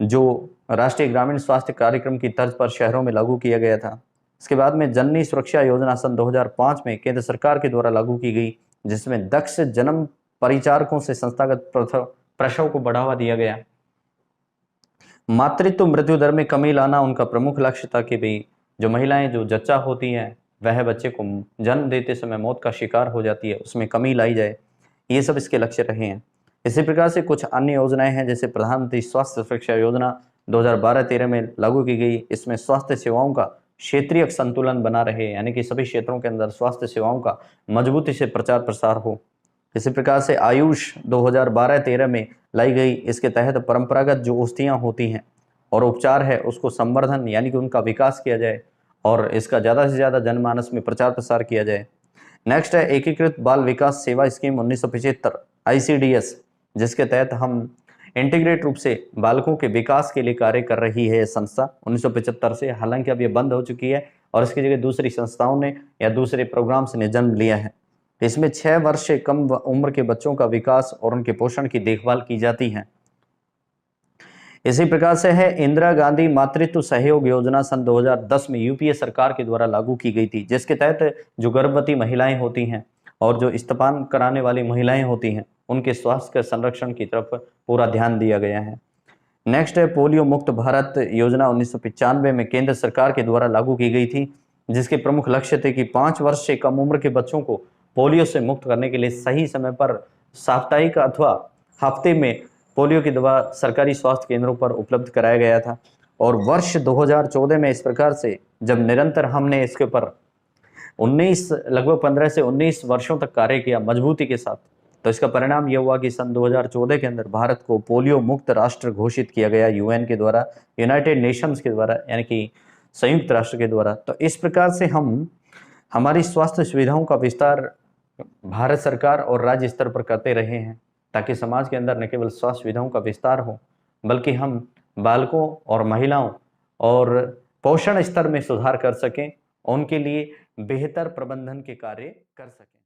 जो राष्ट्रीय ग्रामीण स्वास्थ्य कार्यक्रम की तर्ज पर शहरों में लागू किया गया था। इसके बाद में जननी सुरक्षा योजना सन 2005 में केंद्र सरकार के द्वारा लागू की गई, जिसमें दक्ष जन्म परिचारकों से संस्थागत प्रसव को बढ़ावा दिया गया। मातृत्व मृत्यु दर में कमी लाना उनका प्रमुख लक्ष्य था कि भाई जो महिलाएं जो जच्चा होती हैं वह बच्चे को जन्म देते समय मौत का शिकार हो जाती है, उसमें कमी लाई जाए, ये सब इसके लक्ष्य रहे हैं। इसी प्रकार से कुछ अन्य योजनाएं हैं, जैसे प्रधानमंत्री स्वास्थ्य सुरक्षा योजना 2012-13 में लागू की गई। इसमें स्वास्थ्य सेवाओं का क्षेत्रीय संतुलन बना रहे, यानी कि सभी क्षेत्रों के अंदर स्वास्थ्य सेवाओं का मजबूती से प्रचार प्रसार हो। इसी प्रकार से आयुष 2012-13 में लाई गई। इसके तहत परंपरागत जो औषधियाँ होती हैं और उपचार है उसको संवर्धन, यानी कि उनका विकास किया जाए और इसका ज़्यादा से ज़्यादा जनमानस में प्रचार प्रसार किया जाए। नेक्स्ट है एकीकृत बाल विकास सेवा स्कीम 1975 ICDS, जिसके तहत हम इंटीग्रेट रूप से बालकों के विकास के लिए कार्य कर रही है। संस्था 1975 से, हालांकि अब ये बंद हो चुकी है और इसकी जगह दूसरी संस्थाओं ने या दूसरे प्रोग्राम्स ने जन्म लिया है। इसमें 6 वर्ष से कम उम्र के बच्चों का विकास और उनके पोषण की देखभाल की जाती है। इसी प्रकार से है इंदिरा गांधी मातृत्व सहयोग योजना सन 2010 में यूपीए सरकार के द्वारा लागू की गई थी, जिसके तहत जो गर्भवती महिलाएं होती हैं और जो स्तनपान कराने वाली महिलाएं होती हैं उनके स्वास्थ्य के संरक्षण की तरफ पूरा ध्यान दिया गया है। नेक्स्ट है पोलियो मुक्त भारत योजना 1995 में केंद्र सरकार के द्वारा लागू की गई थी, जिसके प्रमुख लक्ष्य थे कि 5 वर्ष से कम उम्र के बच्चों को पोलियो से मुक्त करने के लिए सही समय पर साप्ताहिक अथवा हफ्ते में पोलियो की दवा सरकारी स्वास्थ्य केंद्रों पर उपलब्ध कराया गया था। और वर्ष 2014 में इस प्रकार से जब निरंतर हमने इसके ऊपर 19 लगभग 15 से 19 वर्षों तक कार्य किया मजबूती के साथ, तो इसका परिणाम यह हुआ कि सन 2014 के अंदर भारत को पोलियो मुक्त राष्ट्र घोषित किया गया यूएन के द्वारा, यूनाइटेड नेशंस के द्वारा, यानी कि संयुक्त राष्ट्र के द्वारा। तो इस प्रकार से हम हमारी स्वास्थ्य सुविधाओं का विस्तार भारत सरकार और राज्य स्तर पर करते रहे हैं, ताकि समाज के अंदर न केवल स्वास्थ्य सुविधाओं का विस्तार हो, बल्कि हम बालकों और महिलाओं और पोषण स्तर में सुधार कर सकें, उनके लिए बेहतर प्रबंधन के कार्य कर सकें।